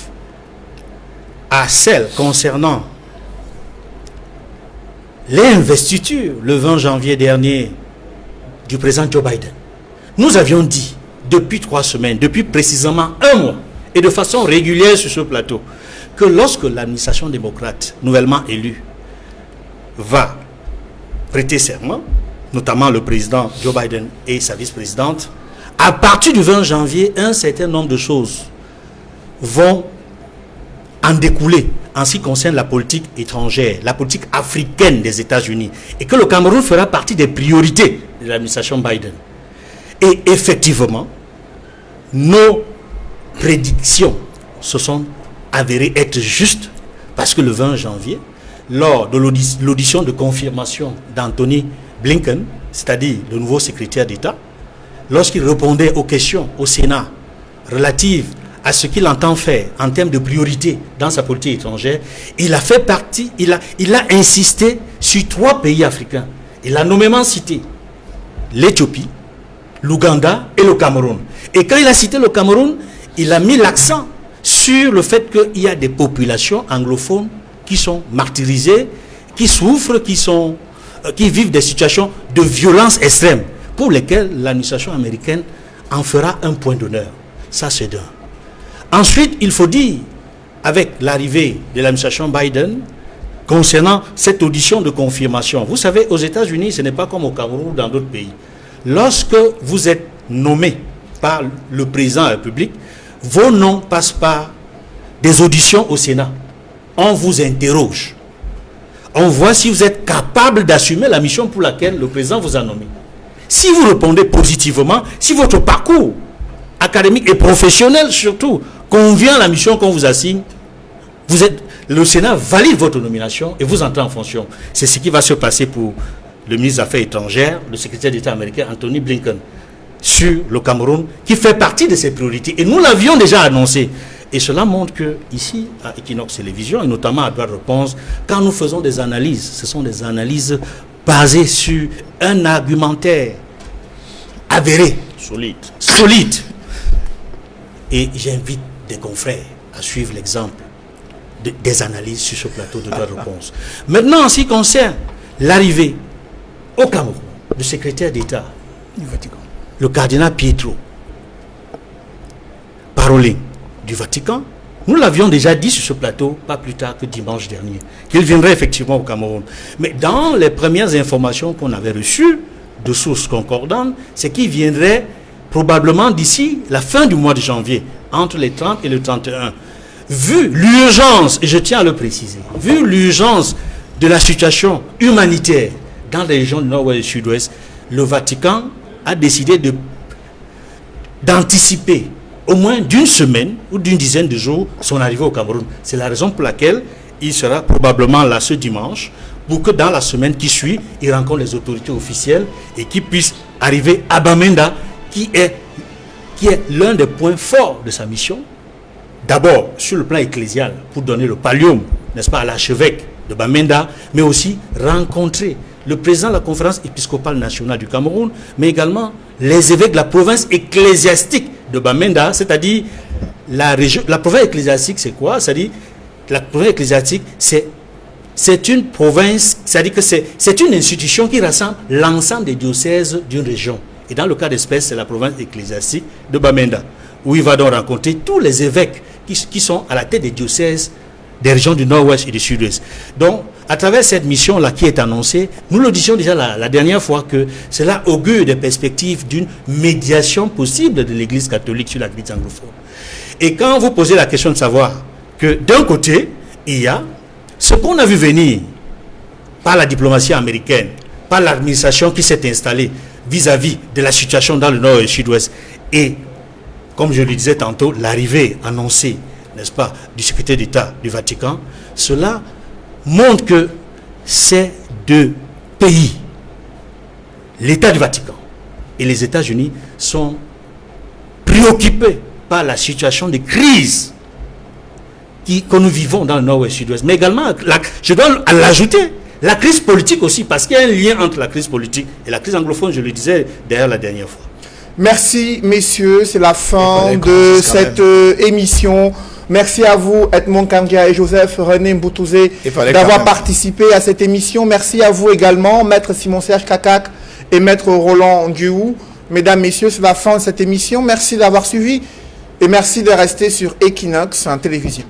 à celle concernant l'investiture le 20 janvier dernier du président Joe Biden. Nous avions dit depuis 3 semaines, depuis précisément 1 mois, et de façon régulière sur ce plateau, que lorsque l'administration démocrate nouvellement élue va prêter serment, notamment le président Joe Biden et sa vice-présidente, à partir du 20 janvier, un certain nombre de choses vont en découler en ce qui concerne la politique étrangère, la politique africaine des États-Unis, et que le Cameroun fera partie des priorités de l'administration Biden. Et effectivement, nos prédictions se sont avérées être justes, parce que le 20 janvier, lors de l'audition de confirmation d'Anthony Blinken, c'est-à-dire le nouveau secrétaire d'État, lorsqu'il répondait aux questions au Sénat relatives à ce qu'il entend faire en termes de priorité dans sa politique étrangère, il a fait partie, il a insisté sur 3 pays africains. Il a nommément cité l'Éthiopie, l'Ouganda et le Cameroun. Et quand il a cité le Cameroun, il a mis l'accent sur le fait qu'il y a des populations anglophones qui sont martyrisées, qui souffrent, qui vivent des situations de violence extrême, pour lesquelles l'administration américaine en fera un point d'honneur. Ça, c'est d'un. Ensuite, il faut dire, avec l'arrivée de l'administration Biden, concernant cette audition de confirmation, vous savez, aux États-Unis, ce n'est pas comme au Cameroun ou dans d'autres pays. Lorsque vous êtes nommé par le président de la République, vos noms passent par des auditions au Sénat. On vous interroge. On voit si vous êtes capable d'assumer la mission pour laquelle le président vous a nommé. Si vous répondez positivement, si votre parcours académique et professionnel surtout convient à la mission qu'on vous assigne, le Sénat valide votre nomination et vous entrez en fonction. C'est ce qui va se passer pour le ministre des Affaires étrangères, le secrétaire d'État américain Anthony Blinken, sur le Cameroun, qui fait partie de ses priorités. Et nous l'avions déjà annoncé. Et cela montre que ici, à Equinox Télévision, et notamment à Droit de Réponse, quand nous faisons des analyses, ce sont des analyses basées sur un argumentaire avéré, solide. Et j'invite des confrères à suivre l'exemple des analyses sur ce plateau de Droit de Réponse. Maintenant, en ce qui concerne l'arrivée au Cameroun du secrétaire d'État du Vatican, le cardinal Pietro Parolin du Vatican, nous l'avions déjà dit sur ce plateau, pas plus tard que dimanche dernier, qu'il viendrait effectivement au Cameroun. Mais dans les premières informations qu'on avait reçues, de sources concordantes, c'est qu'il viendrait probablement d'ici la fin du mois de janvier, entre les 30 et le 31. Vu l'urgence, et je tiens à le préciser, vu l'urgence de la situation humanitaire dans les régions du nord-ouest et du sud-ouest, le Vatican a décidé d'anticiper au moins d'une semaine ou d'une dizaine de jours son arrivée au Cameroun. C'est la raison pour laquelle il sera probablement là ce dimanche pour que dans la semaine qui suit, il rencontre les autorités officielles et qu'il puisse arriver à Bamenda, qui est l'un des points forts de sa mission. D'abord, sur le plan ecclésial, pour donner le pallium, n'est-ce pas, à l'archevêque de Bamenda, mais aussi rencontrer le président de la conférence épiscopale nationale du Cameroun, mais également les évêques de la province ecclésiastique de Bamenda, c'est-à-dire la province ecclésiastique, c'est quoi? C'est-à-dire, la province ecclésiastique, c'est une province, c'est-à-dire que c'est une institution qui rassemble l'ensemble des diocèses d'une région. Et dans le cas d'espèce, c'est la province ecclésiastique de Bamenda, où il va donc rencontrer tous les évêques qui sont à la tête des diocèses des régions du nord-ouest et du sud-ouest. Donc, à travers cette mission-là qui est annoncée, nous le disions déjà la dernière fois que cela augure des perspectives d'une médiation possible de l'Église catholique sur la crise anglophone. Et quand vous posez la question de savoir que d'un côté, il y a ce qu'on a vu venir par la diplomatie américaine, par l'administration qui s'est installée vis-à-vis de la situation dans le nord et le sud-ouest, et, comme je le disais tantôt, l'arrivée annoncée, n'est-ce pas, du secrétaire d'État du Vatican, cela montre que ces deux pays, l'État du Vatican et les États-Unis, sont préoccupés par la situation de crise que nous vivons dans le nord et le sud-ouest. Mais également, je dois l'ajouter, la crise politique aussi, parce qu'il y a un lien entre la crise politique et la crise anglophone, je le disais d'ailleurs la dernière fois. Merci, messieurs. C'est la fin de cette émission. Merci à vous, Edmond Kangia et Joseph René Mboutouzé, d'avoir participé à cette émission. Merci à vous également, Maître Simon-Serge Kakak et Maître Roland Guiou. Mesdames, messieurs, c'est la fin de cette émission. Merci d'avoir suivi et merci de rester sur Equinox en télévision.